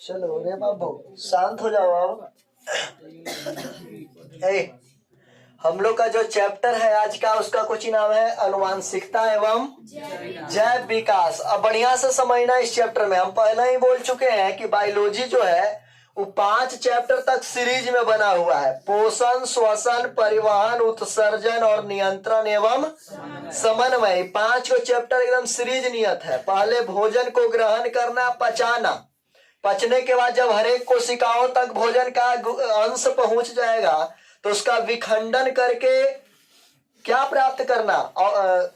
चलो रे बाबू शांत हो जाओ अब। हम लोग का जो चैप्टर है आज का, उसका कुछ नाम है अनुवांशिकता एवं जैव विकास। अब बढ़िया से समझना इस चैप्टर में। हम पहले ही बोल चुके हैं कि बायोलॉजी जो है वो 5 चैप्टर तक सीरीज में बना हुआ है। पोषण, श्वसन, परिवहन, उत्सर्जन और नियंत्रण एवं समन्वय। 5 को चैप्टर एकदम सीरीज नियत है। पहले भोजन को ग्रहण करना, पचाना, पचने के बाद जब हरेक कोशिकाओं तक भोजन का अंश पहुंच जाएगा तो उसका विखंडन करके क्या प्राप्त करना,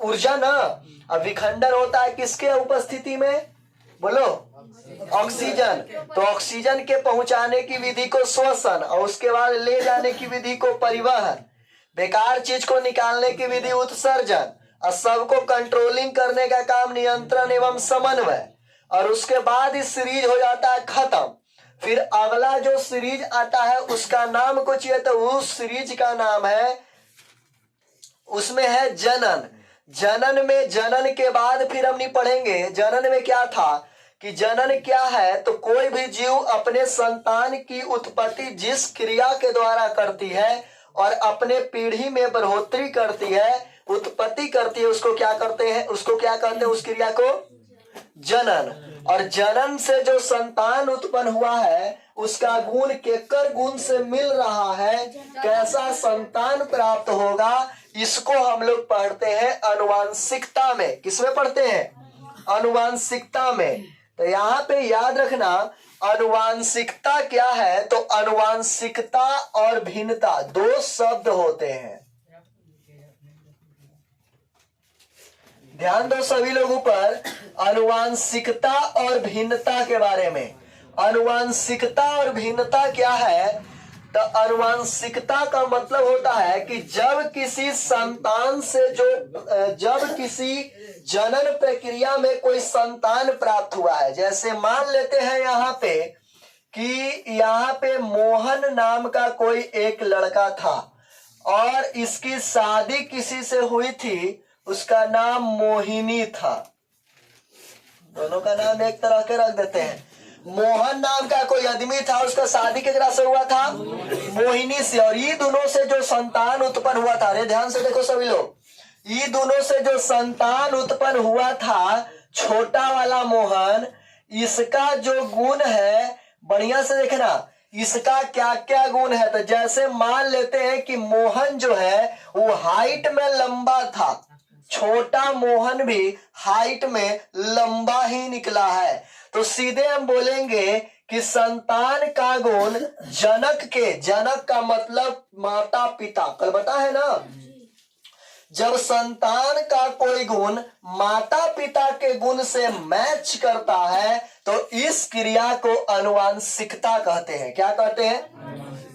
ऊर्जा ना। अब विखंडन होता है किसके उपस्थिति में, बोलो, ऑक्सीजन। तो ऑक्सीजन के पहुंचाने की विधि को श्वसन और उसके बाद ले जाने की विधि को परिवहन, बेकार चीज को निकालने की विधि उत्सर्जन और सबको कंट्रोलिंग करने का काम नियंत्रण एवं समन्वय। और उसके बाद इस सीरीज हो जाता है खत्म। फिर अगला जो सीरीज आता है उसका नाम कुछ है, तो उस सीरीज का नाम है, उसमें है जनन। जनन में, जनन के बाद फिर हम नहीं पढ़ेंगे जनन में क्या था कि जनन क्या है। तो कोई भी जीव अपने संतान की उत्पत्ति जिस क्रिया के द्वारा करती है और अपने पीढ़ी में बढ़ोतरी करती है, उत्पत्ति करती है, उसको क्या करते हैं, उसको क्या कहते हैं, उस क्रिया को जनन। और जनन से जो संतान उत्पन्न हुआ है उसका गुण केकर गुण से मिल रहा है, कैसा संतान प्राप्त होगा, इसको हम लोग पढ़ते हैं अनुवांशिकता में। किसमें पढ़ते हैं, अनुवांशिकता में। तो यहाँ पे याद रखना अनुवांशिकता क्या है। तो अनुवांशिकता और भिन्नता 2 शब्द होते हैं। ध्यान दो सभी लोगों पर, अनुवांशिकता और भिन्नता के बारे में। अनुवांशिकता और भिन्नता क्या है। तो अनुवांशिकता का मतलब होता है कि जब किसी संतान से जब किसी जनन प्रक्रिया में कोई संतान प्राप्त हुआ है। जैसे मान लेते हैं यहाँ पे कि यहाँ पे मोहन नाम का कोई एक लड़का था और इसकी शादी किसी से हुई थी, उसका नाम मोहिनी था। दोनों का नाम एक तरह के रख देते हैं। मोहन नाम का कोई आदमी था, उसका शादी किससे से हुआ था, मोहिनी से। और ये दोनों से जो संतान उत्पन्न हुआ था, अरे ध्यान से देखो सभी लोग, ये दोनों से जो संतान उत्पन्न हुआ था, छोटा वाला मोहन, इसका जो गुण है बढ़िया से देखना, इसका क्या क्या गुण है। तो जैसे मान लेते हैं कि मोहन जो है वो हाइट में लंबा था, छोटा मोहन भी हाइट में लंबा ही निकला है। तो सीधे हम बोलेंगे कि संतान का गुण जनक का मतलब माता पिता, कल बता है ना। जब संतान का कोई गुण माता पिता के गुण से मैच करता है तो इस क्रिया को अनुवांशिकता कहते हैं। क्या कहते हैं,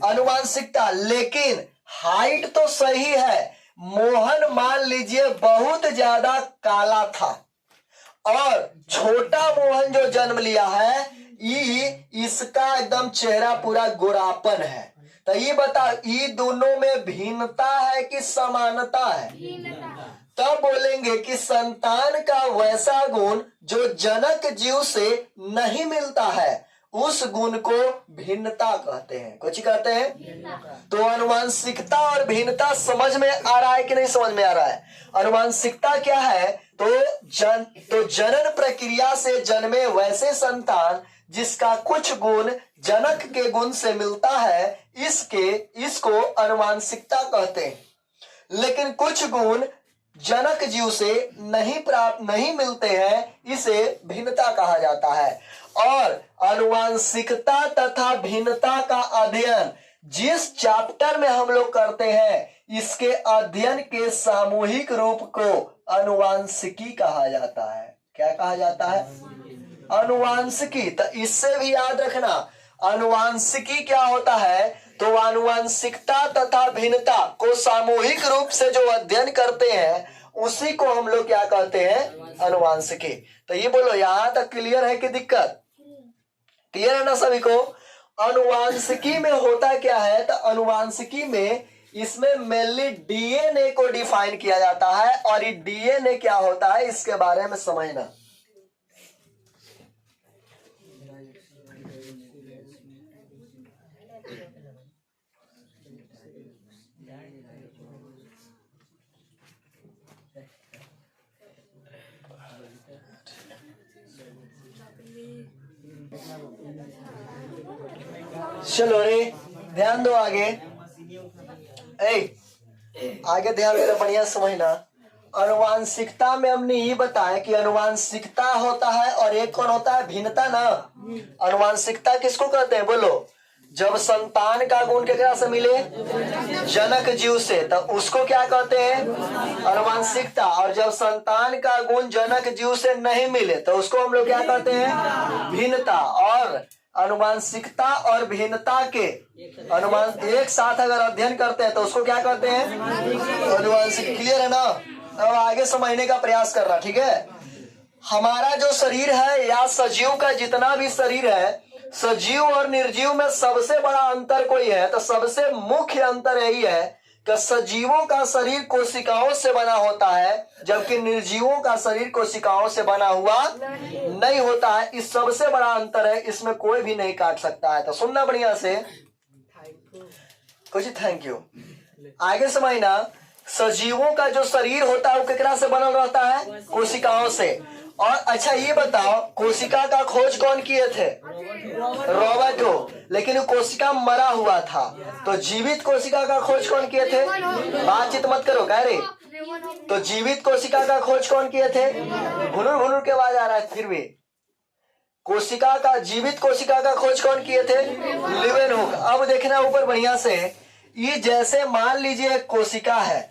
अनुवांशिकता। लेकिन हाइट तो सही है, मोहन मान लीजिए बहुत ज्यादा काला था और छोटा मोहन जो जन्म लिया है इसका एकदम चेहरा पूरा गोरापन है। तो ये बता, ये दोनों में भिन्नता है कि समानता है। तब बोलेंगे कि संतान का वैसा गुण जो जनक जीव से नहीं मिलता है, उस गुण को भिन्नता कहते हैं। कुछ कहते हैं। तो अनुवांशिकता और भिन्नता समझ में आ रहा है कि नहीं समझ में आ रहा है। अनुवांशिकता क्या है, तो जनन प्रक्रिया से जन्मे वैसे संतान जिसका कुछ गुण जनक के गुण से मिलता है, इसको अनुवांशिकता कहते हैं। लेकिन कुछ गुण जनक जीव से नहीं मिलते हैं, इसे भिन्नता कहा जाता है। और अनुवांशिकता तथा भिन्नता का अध्ययन जिस चैप्टर में हम लोग करते हैं, इसके अध्ययन के सामूहिक रूप को अनुवांशिकी कहा जाता है। क्या कहा जाता है, अनुवांशिकी। तो इससे भी याद रखना अनुवांशिकी क्या होता है। तो अनुवांशिकता तथा भिन्नता को सामूहिक रूप से जो अध्ययन करते हैं उसी को हम लोग क्या कहते हैं, अनुवांशिकी। तो ये बोलो, यहां तक क्लियर है कि दिक्कत, क्लियर है ना सभी को। अनुवांशिकी में होता क्या है, तो अनुवांशिकी में इसमें मेनली डीएनए को डिफाइन किया जाता है। और ये डीएनए क्या होता है इसके बारे में समझना। चलो रे, ध्यान दो आगे। आगे ध्यान देना, बढ़िया समझना। अनुवांशिकता में हमने ये बताया कि अनुवांशिकता होता है और एक कौन होता है, भिन्नता ना। अनुवांशिकता किसको कहते हैं बोलो? जब संतान का गुण केकरा से मिले, जनक जीव से, तो उसको क्या कहते हैं, अनुवांशिकता। और जब संतान का गुण जनक जीव से नहीं मिले तो उसको हम लोग क्या कहते हैं, भिन्नता। और अनुवांशिकता और भिन्नता के अनुमान एक साथ अगर अध्ययन करते हैं तो उसको क्या कहते हैं, अनुवांशिक। क्लियर है ना? अब आगे समझने का प्रयास करना, ठीक है। हमारा जो शरीर है या सजीव का जितना भी शरीर है, सजीव और निर्जीव में सबसे बड़ा अंतर कोई है तो सबसे मुख्य अंतर यही है कि सजीवों का शरीर कोशिकाओं से बना होता है, जबकि निर्जीवों का शरीर कोशिकाओं से बना हुआ नहीं होता है। इस सबसे बड़ा अंतर है, इसमें कोई भी नहीं काट सकता है। तो सुनना बढ़िया से, कुछ थैंक यू। आगे समझना, सजीवों का जो शरीर होता है वो केकरा से बनल रहता है, कोशिकाओं से। और अच्छा ये बताओ, कोशिका का खोज कौन किए थे, रॉबर्ट हो, लेकिन वो कोशिका मरा हुआ था। तो जीवित कोशिका का खोज कौन किए थे, बातचीत मत करो कह रहे। तो जीवित कोशिका का खोज कौन किए थे, घुनुर घुनुर के आवाज आ रहा है फिर भी। कोशिका का, जीवित कोशिका का खोज कौन किए थे, लीवेनहुक। अब देखना ऊपर बढ़िया से, ये जैसे मान लीजिए एक कोशिका है,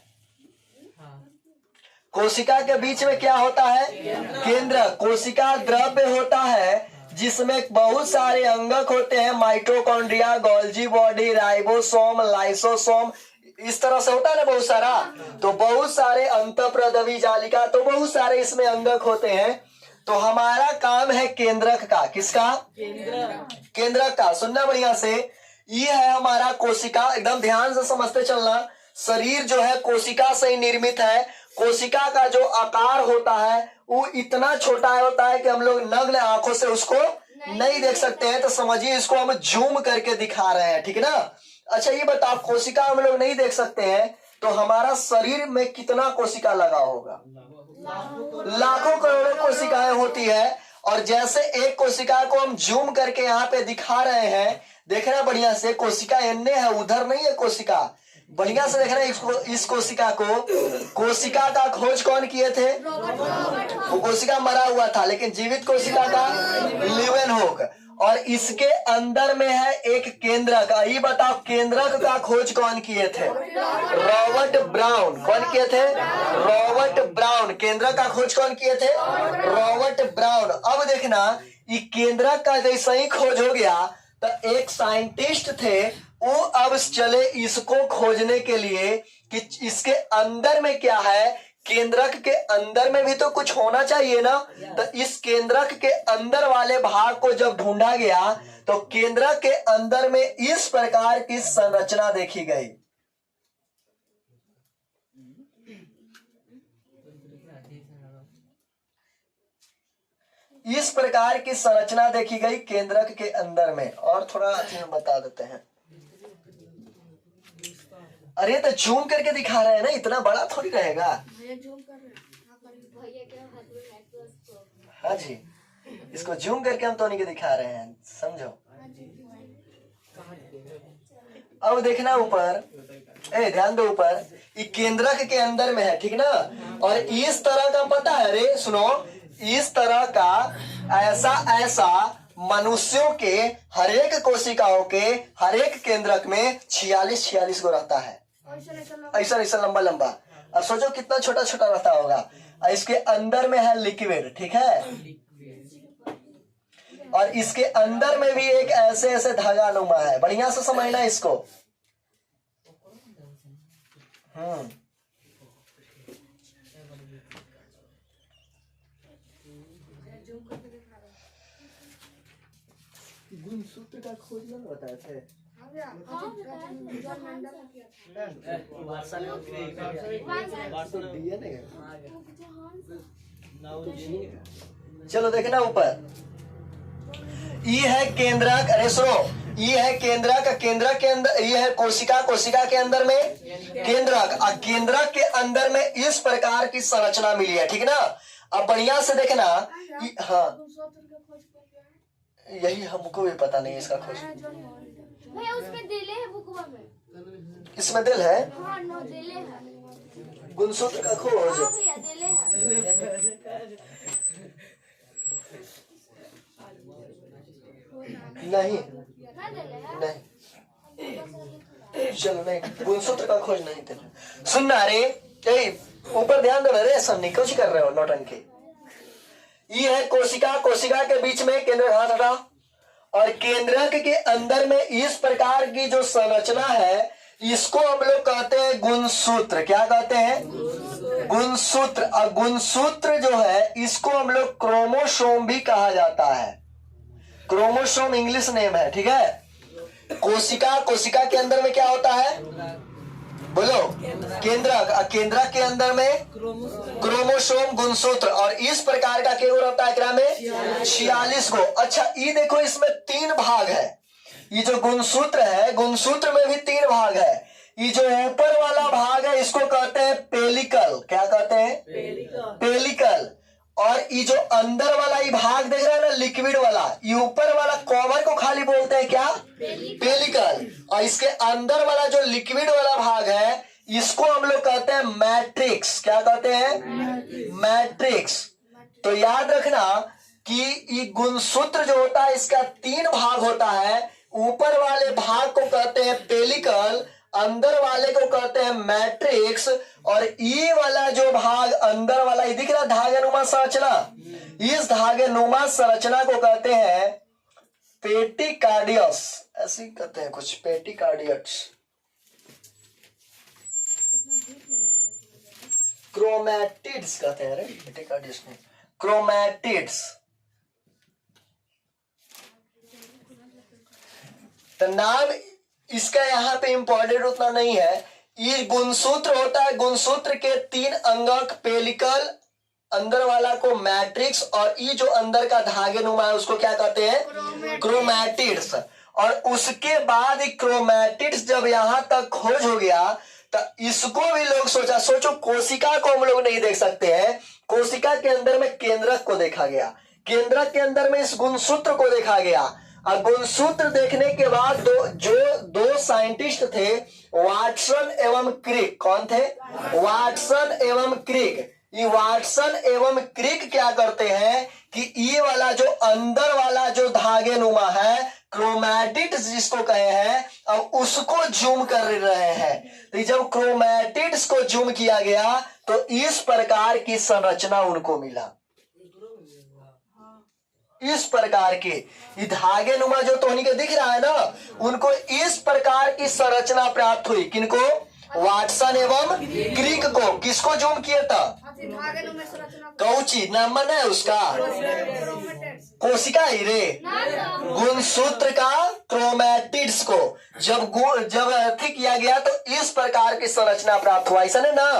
कोशिका के बीच में क्या होता है, केंद्र। कोशिका द्रव्य होता है जिसमें बहुत सारे अंगक होते हैं, mitochondria, Golgi body, ribosome, lysosome, इस तरह से होता है ना बहुत सारा। तो बहुत सारे अंतःप्रदवी जालिका, तो बहुत सारे इसमें अंगक होते हैं। तो हमारा काम है केंद्रक का, किसका, केंद्रक का। सुनना बढ़िया से, ये है हमारा कोशिका। एकदम ध्यान से समझते चलना। शरीर जो है कोशिका से ही निर्मित है। कोशिका का जो आकार होता है वो इतना छोटा होता है कि हम लोग नग्न आंखों से उसको नहीं देख सकते हैं। तो समझिए, इसको हम जूम करके दिखा रहे हैं, ठीक है ना। अच्छा ये बताओ, कोशिका हम लोग नहीं देख सकते हैं तो हमारा शरीर में कितना कोशिका लगा होगा, लाखों करोड़ों कोशिकाएं होती है। और जैसे एक कोशिका को हम जूम करके यहाँ पे दिखा रहे हैं, देखना बढ़िया से, कोशिका इन्ने है, उधर नहीं है कोशिका। बढ़िया से देखना इस कोशिका को। कोशिका का खोज कौन किए थे, वो कोशिका मरा हुआ था, लेकिन जीवित कोशिका का लीवेनहुक। और इसके अंदर में है एक केंद्रक। ये बताओ, केंद्रक का खोज कौन किए थे, रॉबर्ट ब्राउन। कौन किए थे, रॉबर्ट ब्राउन। केंद्रक का खोज कौन किए थे, रॉबर्ट ब्राउन। अब देखना, ये केंद्रक का जैसे ही खोज हो गया तो एक साइंटिस्ट थे, वो अब चले इसको खोजने के लिए कि इसके अंदर में क्या है। केंद्रक के अंदर में भी तो कुछ होना चाहिए ना। तो इस केंद्रक के अंदर वाले भाग को जब ढूंढा गया तो केंद्रक के अंदर में इस प्रकार की संरचना देखी गई। इस प्रकार की संरचना देखी गई केंद्रक के अंदर में। और थोड़ा बता देते हैं। अरे तो जूम करके दिखा रहे हैं ना, इतना बड़ा थोड़ी रहेगा। हाँ जी, इसको जूम करके हम टोनी के दिखा रहे हैं, समझो। अब देखना ऊपर, ध्यान दो ऊपर, ये केंद्रक के अंदर में है, ठीक ना। और इस तरह का पता है, अरे सुनो, इस तरह का ऐसा मनुष्यों के हरेक कोशिकाओं के हरेक केंद्रक में 46 को रहता है। ऐसा लंबा लंबा। अब सोचो कितना छोटा छोटा रहता होगा। इसके अंदर में है लिक्विड, ठीक है। और इसके अंदर में भी एक ऐसे धागा नुमा है। बढ़िया से समझना इसको। गुणसूत्र का खोज नहीं बताए थे। चलो देखना ऊपर, ये है केंद्रक। अरे सुनो, ये है केंद्रक। केंद्रक के अंदर ये है कोशिका। कोशिका के अंदर में केंद्रक। और केंद्रक के अंदर में इस प्रकार की संरचना मिली है, ठीक है ना। अब बढ़िया से देखना। हाँ यही हमको भी पता नहीं इसका खोज। भैया उसमें दिले है बुकवा में। इसमें दिल है। हाँ नो दिले है। गुणसूत्र का खोज। हाँ भैया दिले है। नहीं ना दिले है। नहीं, चलो नहीं, गुणसूत्र का खोज नहीं थे। सुनना रे, यही ऊपर ध्यान दो रे, सन्नी कुछ कर रहे हो नौटंकी। ये है कोशिका, कोशिका के बीच में केंद्र हाथ हटा, और केंद्रक के अंदर में इस प्रकार की जो संरचना है इसको हम लोग कहते हैं गुणसूत्र। क्या कहते हैं? गुणसूत्र। और गुणसूत्र जो है इसको हम लोग क्रोमोसोम भी कहा जाता है। क्रोमोसोम इंग्लिश नेम है, ठीक है। कोशिका, कोशिका के अंदर में क्या होता है? बोलो। केंद्रक, केंद्रक के अंदर में क्रोमोसोम, गुणसूत्र, और इस प्रकार का केवल होता है क्या में 46 को। अच्छा ये देखो, इसमें 3 भाग है। ये जो गुणसूत्र है, गुणसूत्र में भी 3 भाग है। ये जो ऊपर वाला भाग है इसको कहते हैं पेलिकल। क्या कहते हैं? पेलिकल। और ये जो अंदर वाला ये भाग देख रहा है ना, लिक्विड वाला, ये ऊपर वाला कवर को खाली बोलते हैं क्या? पेलिकल। और इसके अंदर वाला जो लिक्विड वाला भाग है इसको हम लोग कहते हैं मैट्रिक्स। क्या कहते हैं? मैट्रिक्स। तो याद रखना कि ये गुणसूत्र जो होता है इसका 3 भाग होता है। ऊपर वाले भाग को कहते हैं पेलिकल, अंदर वाले को कहते हैं मैट्रिक्स, और ये वाला जो भाग अंदर वाला, ये दिख रहा धागे नुमा संरचना, इस धागे नुमा संरचना को कहते हैं पेटिकार्डियस। ऐसे कहते हैं कुछ, पेटिकार्डियस। क्रोमैटिड्स कहते हैं, पेटिकार्डियस नहीं, क्रोमैटिड्स। तो नाम इसका यहाँ पे इंपॉर्टेंट उतना नहीं है। ये गुणसूत्र होता है, गुणसूत्र के 3 अंगक, पेलिकल, अंदर वाला को मैट्रिक्स, और ये जो अंदर का धागे नुमा है उसको क्या कहते हैं? क्रोमैटिड्स। और उसके बाद क्रोमैटिड्स जब यहां तक खोज हो गया तो इसको भी लोग सोचो कोशिका को हम लोग नहीं देख सकते हैं, कोशिका के अंदर में केंद्रक को देखा गया, केंद्रक के अंदर में इस गुणसूत्र को देखा गया। और गुणसूत्र देखने के बाद दो साइंटिस्ट थे, वाटसन एवं क्रिक। कौन थे? वाटसन एवं क्रिक। ये वाटसन एवं क्रिक क्या करते हैं कि ये वाला जो अंदर वाला जो धागे नुमा है, क्रोमैटिड्स जिसको कहे हैं, अब उसको जूम कर रहे हैं। तो जब क्रोमैटिड्स को जूम किया गया तो इस प्रकार की संरचना उनको मिला। इस प्रकार के धागे नुमा जो तोहनी के दिख रहा है ना, उनको इस प्रकार की संरचना प्राप्त हुई। किनको? वाटसन एवं क्रिक को। किसको जूम किया था? कौची नाम है उसका? कोशिका ही रे, गुणसूत्र का क्रोमैटिड्स को जब अर्थी किया गया तो इस प्रकार की संरचना प्राप्त हुआ, ऐसा ना।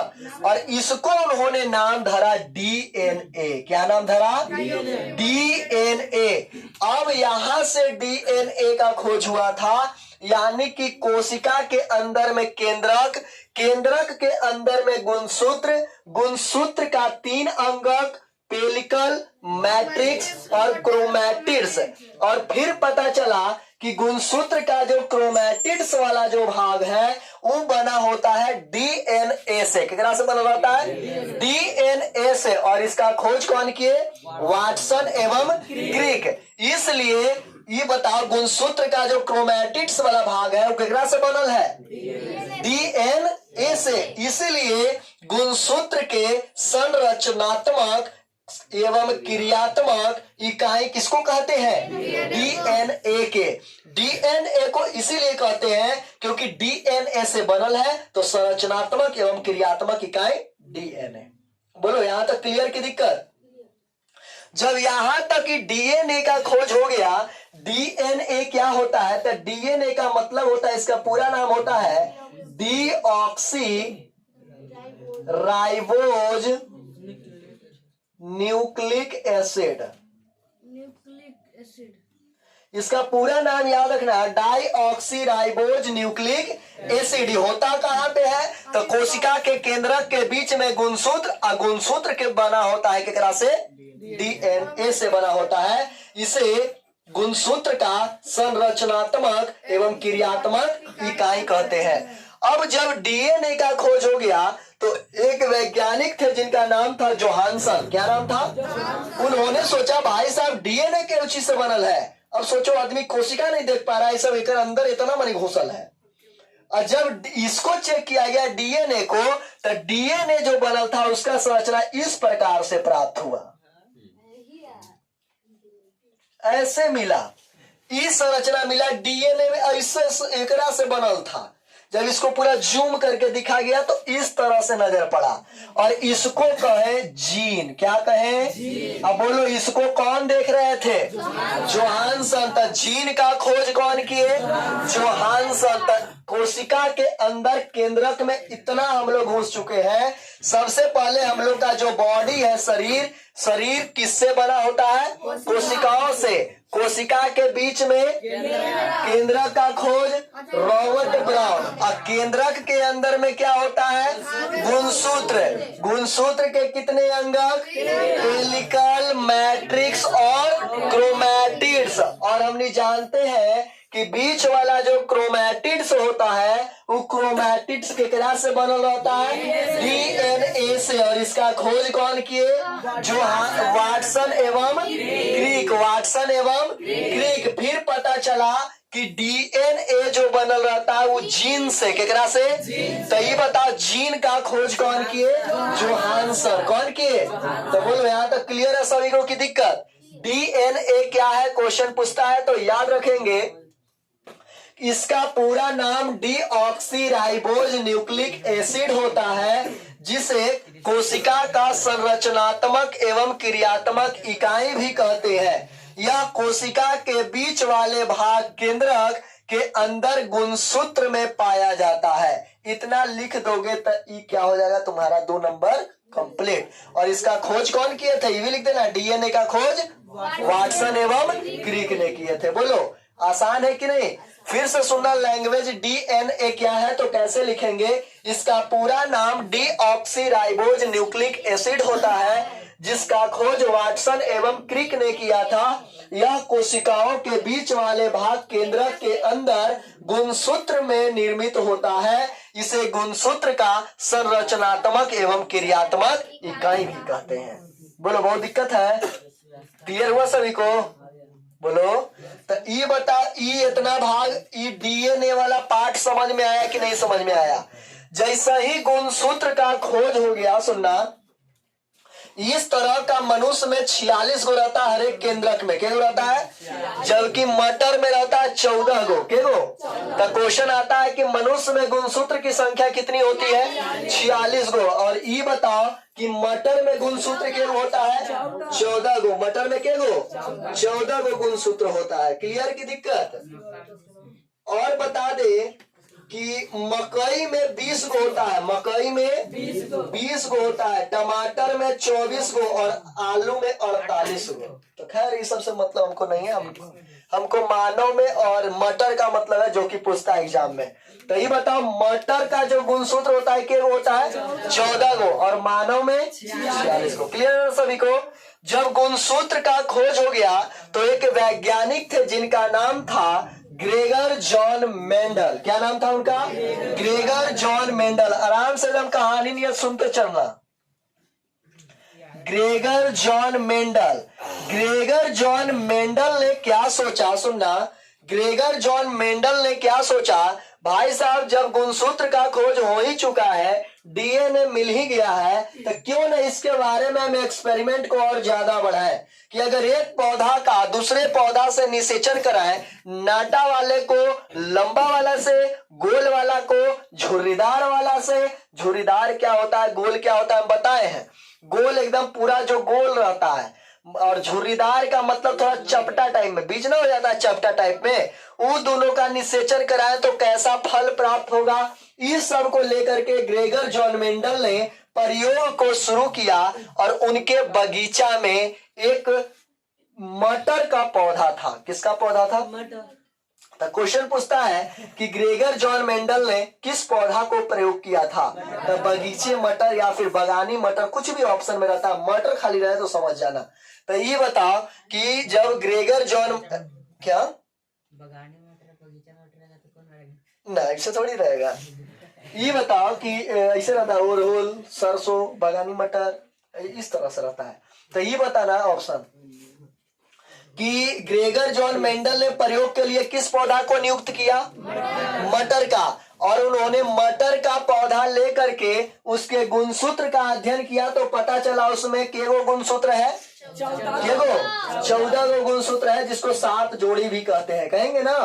और इसको उन्होंने नाम धरा डीएनए। क्या नाम धरा? डीएनए। अब यहां से डीएनए का खोज हुआ था, यानी कि कोशिका के अंदर में केंद्रक, केंद्रक के अंदर में गुणसूत्र, गुणसूत्र का 3 अंगक, पेलिकल, मैट्रिक्स और क्रोमैटिड्स। और फिर पता चला कि गुणसूत्र का जो क्रोमैटिड्स वाला जो भाग है वो बना होता है डीएनए से। कितना से बना होता है? डीएनए से। और इसका खोज कौन किए? वाटसन एवं क्रिक। इसलिए ये बताओ, गुणसूत्र का जो क्रोमैटिड्स वाला भाग है वो कितना से बनल है? डीएनए से। इसलिए गुणसूत्र के संरचनात्मक एवं क्रियात्मक इकाई किसको कहते हैं? डीएनए के। डीएनए को इसीलिए कहते हैं क्योंकि डीएनए से बनल है, तो संरचनात्मक एवं क्रियात्मक इकाई डीएनए। बोलो यहां तक क्लियर की दिक्कत? जब यहां तक कि डीएनए का खोज हो गया, डीएनए क्या होता है? तो डीएनए का मतलब होता है, इसका पूरा नाम होता है डीऑक्सी राइबोज न्यूक्लिक एसिड। इसका पूरा नाम याद रखना है, डाईऑक्सी राइबोज न्यूक्लिक एसिड। होता कहां पे है? तो कोशिका के केंद्रक के बीच में गुणसूत्र, और गुणसूत्र के बना होता है केकरा से? डीएनए से बना होता है। इसे गुणसूत्र का संरचनात्मक एवं क्रियात्मक इकाई कहते हैं। अब जब डीएनए का खोज हो गया तो एक वैज्ञानिक थे जिनका नाम था जोहानसन। क्या नाम था? उन्होंने सोचा भाई साहब डीएनए के रुचि से बनल है। अब सोचो आदमी कोशिका नहीं देख पा रहा है, सब एक अंदर इतना मनी घुसल है। और जब इसको चेक किया गया डीएनए को, तो डीएनए जो बनल था उसका संरचना इस प्रकार से प्राप्त हुआ, ऐसे मिला, इस संरचना मिला। डीएनए में ऐसे एकरा से बनल था। जब इसको पूरा जूम करके दिखा गया तो इस तरह से नजर पड़ा, और इसको कहे जीन। क्या कहे? अब बोलो, इसको कौन देख रहे थे? जोहानसन। तो जीन का खोज कौन किए? जोहानसन। कोशिका के अंदर केंद्रक में इतना हम लोग घुस चुके हैं। सबसे पहले हम लोग का जो बॉडी है, शरीर किससे बना होता है? कोशिकाओं से। कोशिका के बीच में केंद्रक का खोज रॉबर्ट ब्राउन। और केंद्रक के अंदर में क्या होता है? गुणसूत्र। गुणसूत्र के कितने अंगक? हेलिकल, मैट्रिक्स और क्रोमैटिड्स। और हम नहीं जानते हैं कि बीच वाला जो क्रोमैटिड्स होता है वो क्रोमैटिड्स के क्या से बनल रहता है? डीएनए से। और इसका खोज कौन किए? वाटसन एवं क्रिक। वाटसन एवं क्रिक। फिर पता चला कि डीएनए जो बनल रहता है वो जीन से। केकरा से? तो ये बताओ, जीन का खोज कौन किए? जोहानसन। कौन किए? तो बोलो, यहाँ तक क्लियर है सभी को की दिक्कत? डीएनए क्या है क्वेश्चन पूछता है तो याद रखेंगे, इसका पूरा नाम डीऑक्सीराइबोज न्यूक्लिक एसिड होता है, जिसे कोशिका का संरचनात्मक एवं क्रियात्मक इकाई भी कहते हैं। यह कोशिका के बीच वाले भाग केंद्रक के अंदर गुणसूत्र में पाया जाता है। इतना लिख दोगे तो ये क्या हो जाएगा तुम्हारा 2 नंबर कंप्लीट। और इसका खोज कौन किए थे? ये भी लिख देना, डीएनए का खोज वाटसन एवं क्रिक ने किए थे। बोलो, आसान है कि नहीं? फिर से सुनना, लैंग्वेज डीएनए क्या है तो कैसे लिखेंगे? इसका पूरा नाम डीऑक्सीराइबोज न्यूक्लिक एसिड होता है, जिसका खोज वाटसन एवं क्रिक ने किया था। यह कोशिकाओं के बीच वाले भाग केंद्रक के अंदर गुणसूत्र में निर्मित होता है। इसे गुणसूत्र का संरचनात्मक एवं क्रियात्मक इकाई भी कहते हैं। बोलो, बहुत दिक्कत है? क्लियर हुआ सभी को? बोलो, तो ये बता, ये इतना भाग, ये डीएनए वाला पार्ट समझ में आया कि नहीं समझ में आया? जैसा ही गुणसूत्र का खोज हो गया, सुनना, इस तरह का मनुष्य में 46 गो रहता है हर एक केंद्रक में। क्या रहता है? जबकि मटर में रहता है 14 गो। क्या गो? तो क्वेश्चन आता है कि मनुष्य में गुणसूत्र की संख्या कितनी होती है? 46 गो। और ये बताओ कि मटर में गुणसूत्र क्या होता है? 14 गो। मटर में क्या गो? 14 गो गुणसूत्र होता है। क्लियर की दिक्कत? और बता दे कि मकई में 20 गो होता है। मकई में 20 गो होता है, टमाटर में 24 गो और आलू में 48 गो। तो खैर ये सबसे मतलब हमको नहीं है, हमको मानव में और मटर का मतलब है, जो कि पूछता है एग्जाम में। तो ये बताओ, मटर का जो गुणसूत्र होता है क्या होता है? 14 गो और मानव में 46 गो। क्लियर है सभी को? जब गुणसूत्र का खोज हो गया तो एक वैज्ञानिक थे जिनका नाम था ग्रेगर जॉन मेंडल। क्या नाम था उनका? Gregor John Mendel. आराम से एकदम कहानी नहीं सुनते चलना। Gregor John Mendel. Gregor John Mendel ने क्या सोचा? सुनना, ग्रेगर जॉन मेंडल ने क्या सोचा? भाई साहब, जब गुणसूत्र का खोज हो ही चुका है, डीएनए मिल ही गया है, तो क्यों न इसके बारे में हम एक्सपेरिमेंट को और ज्यादा बढ़ाएं कि अगर एक पौधा का दूसरे पौधा से निषेचन कराएं, नाटा वाले को लंबा वाला से, गोल वाला को झुर्रीदार वाला से। झुर्रीदार क्या होता है, गोल क्या होता है हम बताए हैं। गोल एकदम पूरा जो गोल रहता है, और झुर्रीदार का मतलब थोड़ा चपटा टाइप में, बीज ना हो जाता है चपटा टाइप में। वो दोनों का निषेचन कराए तो कैसा फल प्राप्त होगा, इस सब को लेकर के ग्रेगर जॉन मेंडल ने प्रयोग को शुरू किया। और उनके बगीचा में एक मटर का पौधा था। किसका पौधा था? मटर। तो क्वेश्चन पूछता है कि ग्रेगर जॉन मेंडल ने किस पौधा को प्रयोग किया था? तो बगीचे मटर या फिर बगानी मटर, कुछ भी ऑप्शन में रहता है, मटर खाली रहे तो समझ जाना। तो ये बताओ कि जब ग्रेगर जॉन क्या बगाने में बगीचा में रहेगा तो कौन रहेगा? ना, ऐसे थोड़ी रहेगा। ये बताओ कि ऐसे रहता है ओरहुल, सरसों, बगानी मटर, इस तरह से रहता है। तो ये बताना ऑप्शन कि ग्रेगर जॉन मेंडल ने प्रयोग के लिए किस पौधा को नियुक्त किया? मटर का। और उन्होंने मटर का पौधा लेकर के उसके गुणसूत्र का अध्ययन किया तो पता चला उसमें केगो गुणसूत्र है? 14 गो गुणसूत्र है, जिसको 7 जोड़ी भी कहते हैं, कहेंगे ना।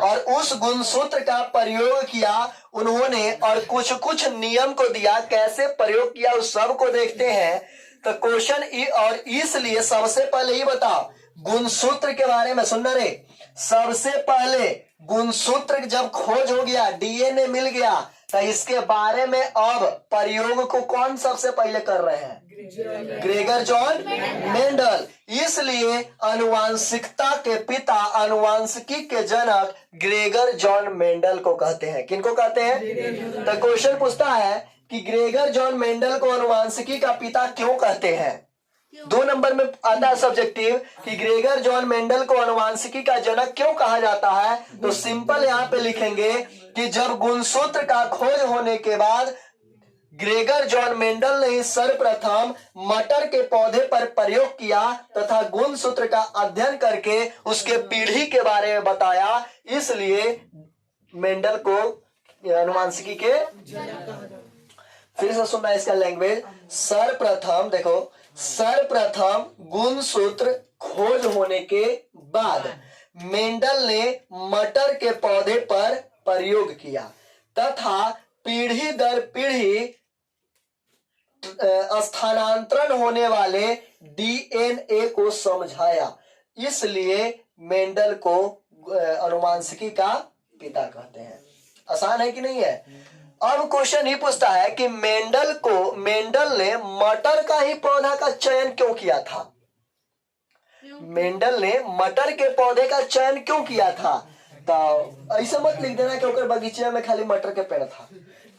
और उस गुणसूत्र का प्रयोग किया उन्होंने और कुछ कुछ नियम को दिया, कैसे प्रयोग किया उस सब को देखते हैं। तो क्वेश्चन और इसलिए सबसे पहले ही बताओ गुणसूत्र के बारे में सुनना रे। सबसे पहले गुणसूत्र जब खोज हो गया, डीएनए मिल गया, तो इसके बारे में अब प्रयोग को कौन सबसे पहले कर रहे हैं? Gregor John Mendel. इसलिए अनुवांशिकता के पिता, अनुवांशिकी के जनक ग्रेगर जॉन मेंडल को कहते हैं। किनको कहते हैं? तो क्वेश्चन पूछता है कि ग्रेगर जॉन मेंडल को अनुवांशिकी का पिता क्यों कहते हैं? 2 नंबर में आता है सब्जेक्टिव कि ग्रेगर जॉन मेंडल को अनुवांशिकी का जनक क्यों कहा जाता है। तो सिंपल यहाँ पे लिखेंगे कि जब गुणसूत्र का खोज होने के बाद ग्रेगर जॉन मेंडल ने सर्वप्रथम मटर के पौधे पर प्रयोग किया तथा गुणसूत्र का अध्ययन करके उसके पीढ़ी के बारे में बताया, इसलिए मेंडल को अनुवांशिकी के। फिर से सुनना इसका लैंग्वेज। सर्वप्रथम देखो, सर्वप्रथम गुणसूत्र खोज होने के बाद मेंडल ने मटर के पौधे पर प्रयोग किया तथा पीढ़ी दर पीढ़ी स्थानांतरण होने वाले डीएनए को समझाया, इसलिए मेंडल को अनुवांशिकी का पिता कहते हैं। आसान है कि नहीं है? अब क्वेश्चन ही पूछता है कि मेंडल ने मटर का ही पौधा का चयन क्यों किया था? मेंडल ने मटर के पौधे का चयन क्यों किया था? तो ऐसा मत लिख देना कि ओकर बगीचे में खाली मटर के पेड़ था,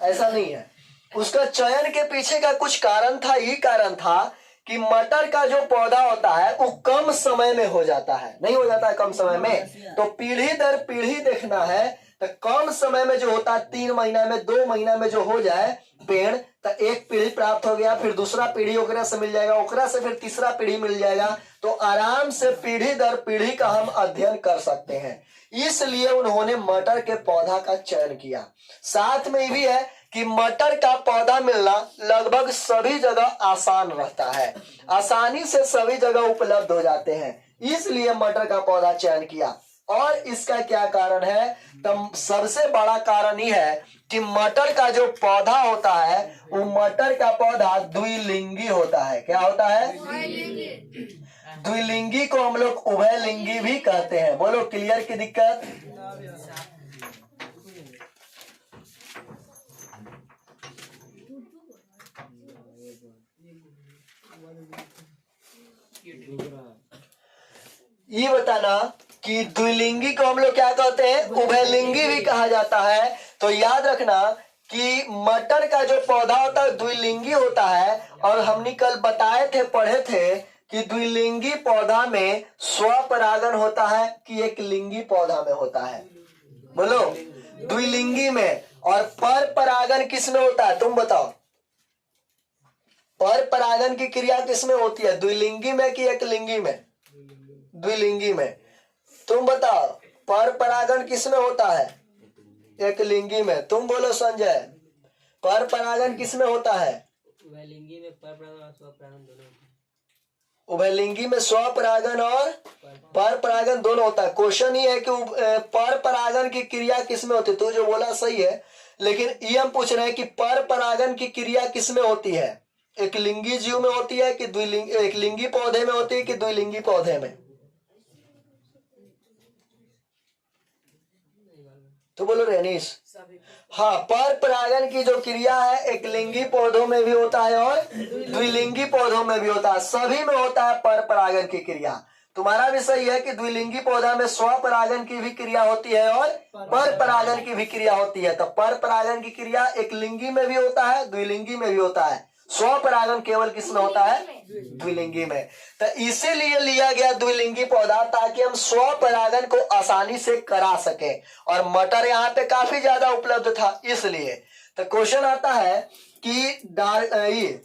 ऐसा नहीं है। उसका चयन के पीछे का कुछ कारण था। ये कारण था कि मटर का जो पौधा होता है वो कम समय में हो जाता है, नहीं हो जाता है कम समय में। तो पीढ़ी दर पीढ़ी देखना है, तो कम समय में जो होता है 3 महीना में, 2 महीना में जो हो जाए पेड़, तो एक पीढ़ी प्राप्त हो गया, फिर दूसरा पीढ़ी ओकरा से मिल जाएगा, ओकरा से फिर तीसरा पीढ़ी मिल जाएगा। तो आराम से पीढ़ी दर पीढ़ी का हम अध्ययन कर सकते हैं, इसलिए उन्होंने मटर के पौधा का चयन किया। साथ में भी है कि मटर का पौधा मिलना लगभग सभी जगह आसान रहता है, आसानी से सभी जगह उपलब्ध हो जाते हैं, इसलिए मटर का पौधा चयन किया। और इसका क्या कारण है? तो सबसे बड़ा कारण ही है कि मटर का जो पौधा होता है वो मटर का पौधा द्विलिंगी होता है। क्या होता है? द्विलिंगी को हम लोग उभयलिंगी भी कहते हैं। बोलो क्लियर की दिक्कत? ये बताना कि द्विलिंगी को हम लोग क्या कहते हैं? उभयलिंगी भी कहा जाता है। तो याद रखना कि मटर का जो पौधा होता है द्विलिंगी होता है, और हमने कल बताए थे, पढ़े थे कि द्विलिंगी पौधा में स्वपरागन होता है कि एक लिंगी पौधा में होता है? बोलो द्विलिंगी में। और पर परागन किसमें होता है? तुम बताओ, पर परागन की क्रिया किसमें होती है? द्विलिंगी में कि एक लिंगी में? द्विलिंगी में। तुम बताओ पर परागन किसमें होता है? एक लिंगी में। तुम बोलो संजय, पर परागन किसमें होता है? उभयलिंगी में पर परागन और स्वपरागन दोनों होते हैं। उभयलिंगी में स्वपरागन और पर परागन दोनों होता है। क्वेश्चन ये है कि पर परागन की क्रिया किसमें होती है? तू जो बोला सही है, लेकिन ये हम पूछ रहे हैं कि पर परागन की क्रिया किसमें होती है? एक लिंगी जीव में होती है कि द्विलिंगी? एक लिंगी पौधे में होती है कि द्विलिंगी पौधे में? तो बोलो रेनिश। हाँ, पर परागन की जो क्रिया है एक लिंगी पौधों में भी होता है और द्विलिंगी पौधों में भी होता है, सभी में होता है पर परागन की क्रिया। तुम्हारा भी सही है कि द्विलिंगी पौधा में स्वपरागन की भी क्रिया होती है और पर परागन की भी क्रिया होती है। तो पर परागन की क्रिया एक लिंगी में भी होता है, द्विलिंगी में भी होता है। स्वपरागन केवल किसमें होता है? द्विलिंगी में। तो इसीलिए लिया गया द्विलिंगी पौधा ताकि हम स्वपरागन को आसानी से करा सके, और मटर यहाँ पे काफी ज्यादा उपलब्ध था इसलिए। तो क्वेश्चन आता है कि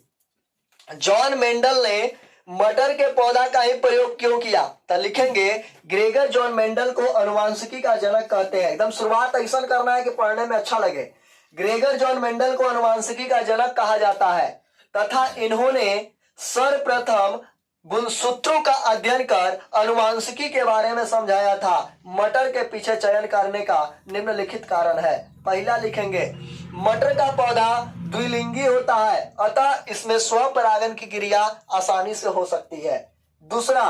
जॉन मेंडल ने मटर के पौधा का ही प्रयोग क्यों किया? तो लिखेंगे ग्रेगर जॉन मेंडल को अनुवांशिकी का जनक कहते हैं। एकदम शुरुआत ऐसा करना है कि पढ़ने में अच्छा लगे। ग्रेगर जॉन मेंडल को अनुवांशिकी का जनक कहा जाता है तथा इन्होंने सर्वप्रथम गुणसूत्रों का अध्ययन कर अनुवांशिकी के बारे में समझाया था। मटर के पीछे चयन करने का निम्नलिखित कारण है। पहला लिखेंगे मटर का पौधा द्विलिंगी होता है, अतः इसमें स्वपरागन की क्रिया आसानी से हो सकती है। दूसरा,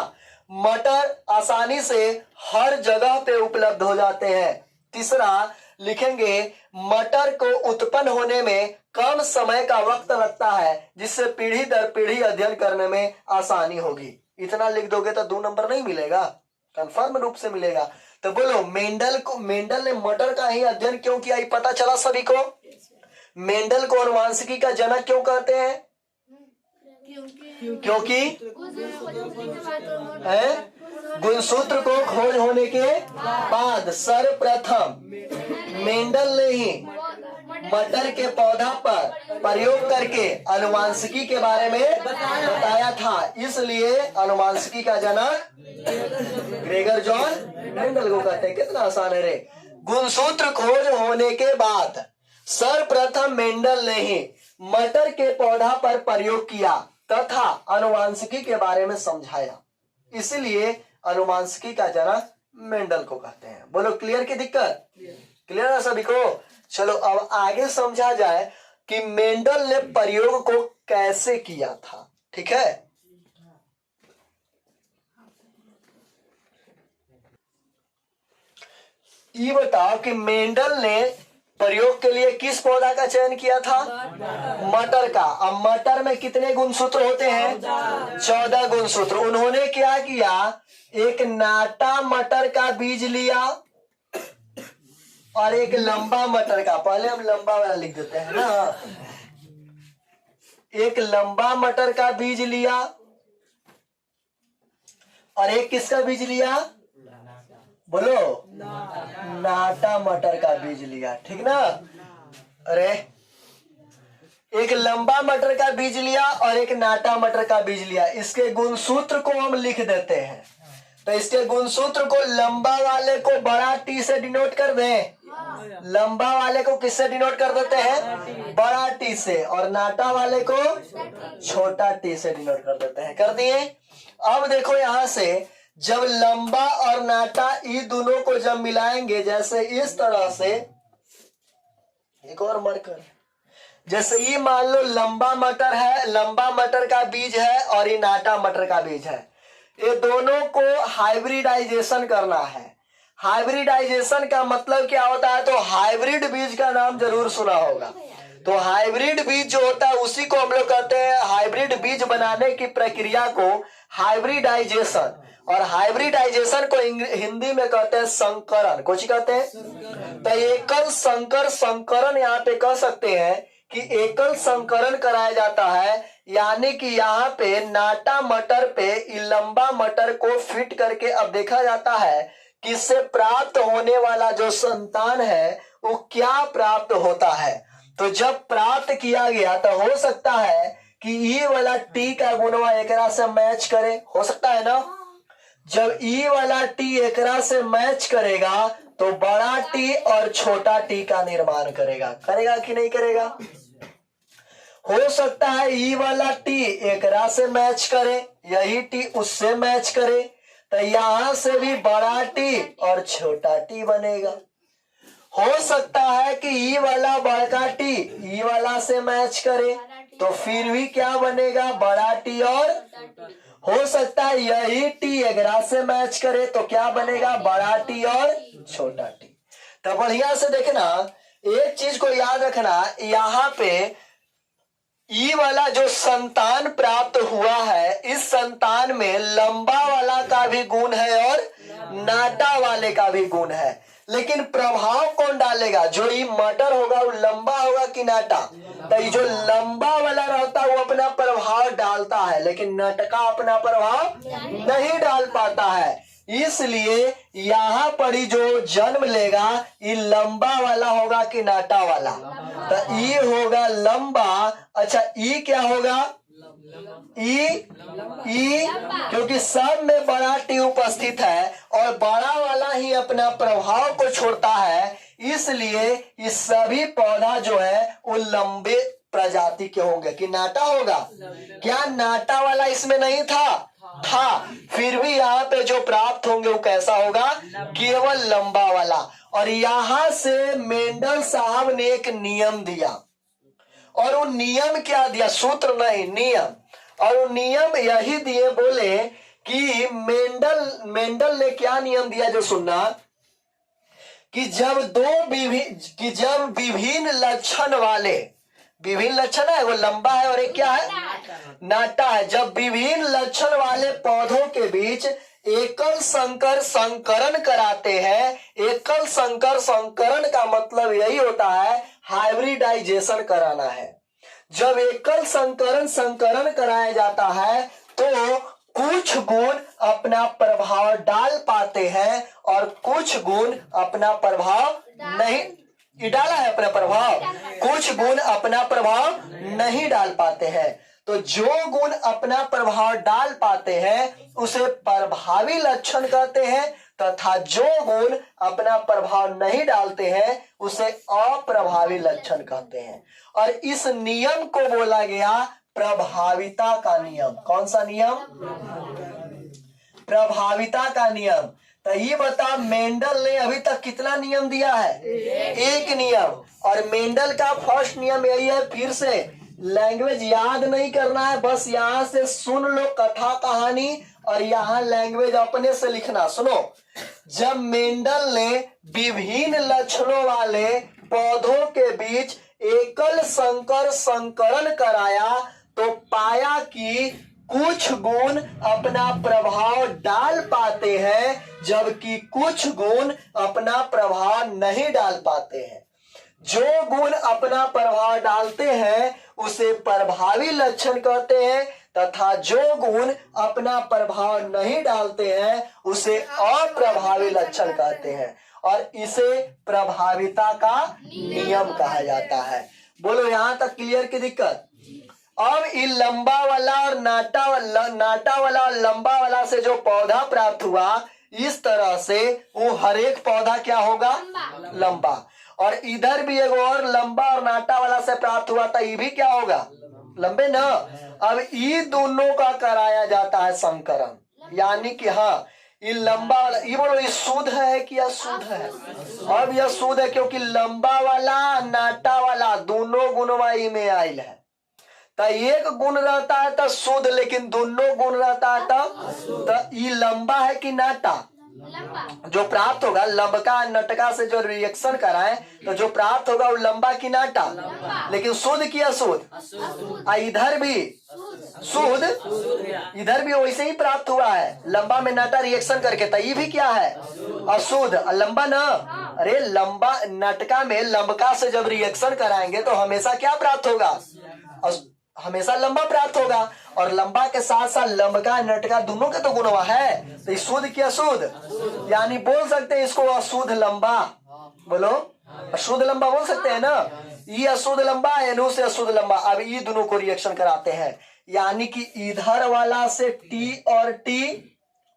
मटर आसानी से हर जगह पे उपलब्ध हो जाते हैं। तीसरा लिखेंगे मटर को उत्पन्न होने में कम समय का वक्त लगता है, जिससे पीढ़ी दर पीढ़ी अध्ययन करने में आसानी होगी। इतना लिख दोगे तो 2 नंबर नहीं मिलेगा, कंफर्म रूप से मिलेगा। तो बोलो मेंडल ने मटर का ही अध्ययन क्यों किया? ये पता चला सभी को? मेंडल को अनुवांशिकी का जनक क्यों कहते हैं? क्योंकि गुणसूत्र को खोज होने के बाद सर्वप्रथम मेंडल ने ही मटर के पौधा पर प्रयोग करके अनुवांशिकी के बारे में बताया था, इसलिए अनुवांशिकी का जनक ग्रेगर जॉन मेंडल को कहते हैं। कितना आसान है रे। गुणसूत्र खोज होने के बाद सर्वप्रथम मेंडल ने ही मटर के पौधा पर प्रयोग किया तथा अनुवांशिकी के बारे में समझाया, इसलिए अनुवांशिकी का जनक मेंडल को कहते हैं। बोलो क्लियर की दिक्कत? क्लियर है सभी को? चलो अब आगे समझा जाए कि मेंडल ने प्रयोग को कैसे किया था। ठीक है, ये बताओ कि मेंडल ने प्रयोग के लिए किस पौधा का चयन किया था? मटर का। अब मटर में कितने गुणसूत्र होते हैं? 14 गुणसूत्र। उन्होंने क्या किया? एक नाटा मटर का बीज लिया और एक लंबा मटर का। पहले हम लंबा वाला लिख देते हैं ना। एक लंबा मटर का बीज लिया और एक किसका बीज लिया? बोलो नाटा मटर का बीज लिया। ठीक ना? अरे एक लंबा मटर का बीज लिया और एक नाटा मटर का बीज लिया। इसके गुणसूत्र को हम लिख देते हैं। तो इसके गुणसूत्र को लंबा वाले को बड़ा टी से डिनोट कर दें। लंबा वाले को किससे डिनोट कर देते हैं? बड़ा टी से। और नाटा वाले को छोटा टी से डिनोट कर देते हैं। कर दिए? अब देखो यहां से जब लंबा और नाटा ये दोनों को जब मिलाएंगे, जैसे इस तरह से, एक और मार्कर, जैसे ये मान लो लंबा मटर है, लंबा मटर का बीज है और ये नाटा मटर का बीज है। ये दोनों को हाइब्रिडाइजेशन करना है। हाइब्रिडाइजेशन का मतलब क्या होता है? तो हाइब्रिड बीज का नाम जरूर सुना होगा। तो हाइब्रिड बीज जो होता है उसी को हम लोग कहते हैं, हाइब्रिड बीज बनाने की प्रक्रिया को हाइब्रिडाइजेशन। और हाइब्रिडाइजेशन को हिंदी में कहते हैं संकरण। कुछ कहते हैं? तो एकल संकर संकरण यहाँ पे कह सकते हैं कि एकल संकरण कराया जाता है, यानी कि यहाँ पे नाटा मटर पे लंबा मटर को फिट करके अब देखा जाता है कि इससे प्राप्त होने वाला जो संतान है वो क्या प्राप्त होता है। तो जब प्राप्त किया गया तो हो सकता है कि ये वाला टी का गुणवा एकरा से मैच करे। हो सकता है ना? जब ई वाला टी एकरा से मैच करेगा तो बड़ा टी और छोटा टी का निर्माण करेगा। करेगा कि नहीं करेगा? हो सकता है ई वाला टी एकरा से मैच करे, यही टी उससे मैच करे, तो यहां से भी बड़ा टी और छोटा टी बनेगा। हो सकता है कि ई वाला बड़का टी ई वाला से मैच करे, तो फिर भी क्या बनेगा? बड़ा टी। और हो सकता है यही टी एकरा से मैच करे तो क्या बनेगा? बड़ा टी और छोटा टी। तो बढ़िया से देखना, एक चीज को याद रखना, यहाँ पे ई वाला जो संतान प्राप्त हुआ है, इस संतान में लंबा वाला का भी गुण है और नाटा वाले का भी गुण है, लेकिन प्रभाव कौन डालेगा? जो ये मटर होगा वो लंबा होगा कि नाटा? तो ये जो लंबा वाला रहता है वो अपना प्रभाव डालता है, लेकिन नटका अपना प्रभाव नहीं डाल पाता है। इसलिए यहाँ पर ही जो जन्म लेगा ये लंबा वाला होगा कि नाटा वाला? तो ये होगा लंबा। अच्छा, ई क्या होगा? ई क्योंकि सब में बड़ा टी उपस्थित है और बड़ा वाला ही अपना प्रभाव को छोड़ता है, इसलिए ये सभी पौधा जो है वो लंबे प्रजाति के होंगे कि नाटा होगा? क्या नाटा वाला इसमें नहीं था? फिर भी यहाँ पे जो प्राप्त होंगे वो कैसा होगा? केवल लंबा वाला। और यहाँ से मेंडल साहब ने एक नियम दिया, और वो नियम क्या दिया? सूत्र नहीं, नियम। और वो नियम यही दिए, बोले कि मेंडल ने क्या नियम दिया जो सुनना, कि जब विभिन्न लक्षण वाले, विभिन्न लक्षण है, वो लंबा है और एक क्या है? नाटा है। जब विभिन्न लक्षण वाले पौधों के बीच एकल संकर संकरण कराते हैं, एकल संकर संकरण का मतलब यही होता है हाइब्रिडाइजेशन कराना है। जब एकल संकरण कराया जाता है तो कुछ गुण अपना प्रभाव डाल पाते हैं और कुछ गुण अपना प्रभाव नहीं डाला है, अपना प्रभाव, कुछ गुण अपना प्रभाव नहीं डाल पाते हैं। तो जो गुण अपना प्रभाव डाल पाते हैं उसे प्रभावी लक्षण कहते हैं, तथा जो गुण अपना प्रभाव नहीं डालते हैं उसे अप्रभावी लक्षण कहते हैं। और इस नियम को बोला गया प्रभाविता का नियम। कौन सा नियम? प्रभाविता का नियम। तो ये बता, मेंडल ने अभी तक कितना नियम दिया है? एक नियम। और मेंडल का फर्स्ट नियम यही है, फिर से लैंग्वेज याद नहीं करना है, बस यहाँ से सुन लो कथा कहानी और यहाँ लैंग्वेज अपने से लिखना। सुनो, जब मेंडल ने विभिन्न लक्षणों वाले पौधों के बीच एकल संकर संकरण कराया तो पाया कि कुछ गुण अपना प्रभाव डाल पाते हैं जबकि कुछ गुण अपना प्रभाव नहीं डाल पाते हैं। जो गुण अपना प्रभाव डालते हैं उसे प्रभावी लक्षण कहते हैं, तथा जो गुण अपना प्रभाव नहीं डालते हैं उसे अप्रभावी लक्षण कहते हैं। और इसे प्रभाविता का नियम कहा जाता है। बोलो, यहां तक क्लियर की दिक्कत? अब इन लंबा वाला और नाटा वाला और लंबा वाला से जो पौधा प्राप्त हुआ, इस तरह से वो हर एक पौधा क्या होगा? लंबा। और इधर भी एक और लंबा और नाटा वाला से प्राप्त हुआ था, ये भी क्या होगा? लंबे ना। अब ये दोनों का कराया जाता है संकरण, यानी कि हाँ, ये लंबा वाला, ये बोलो ये शुद्ध है कि अशुद्ध है? अब यह शुद्ध है क्योंकि लंबा वाला नाटा वाला दोनों गुणवाई में आयल है। तो एक गुण रहता है तो शुद्ध, लेकिन दोनों गुण रहता है तो ये लंबा है कि नाटा? जो प्राप्त होगा लंबका नटका से जो रिएक्शन कराए तो जो प्राप्त होगा वो लंबा की नाटा? लेकिन शुद्ध की अशुद्ध? इधर भी शुद्ध, इधर भी वैसे ही प्राप्त हुआ है लंबा में नाटा रिएक्शन करके, तो ये भी क्या है? अशुद्ध। लंबा ना, अरे लंबा नटका में लंबका से जब रिएक्शन कराएंगे तो हमेशा क्या प्राप्त होगा? हमेशा लंबा प्राप्त होगा। और लंबा के साथ साथ लंबका नटका दोनों के तो गुणवा है, तो शुद्ध की अशुद्ध? यानी बोल सकते हैं इसको अशुद्ध लंबा। बोलो, अशुद्ध लंबा बोल सकते हैं ना? ये अशुद्ध लंबा है, नो से अशुद्ध लंबा। अब ये दोनों को रिएक्शन कराते हैं, यानी कि इधर वाला से टी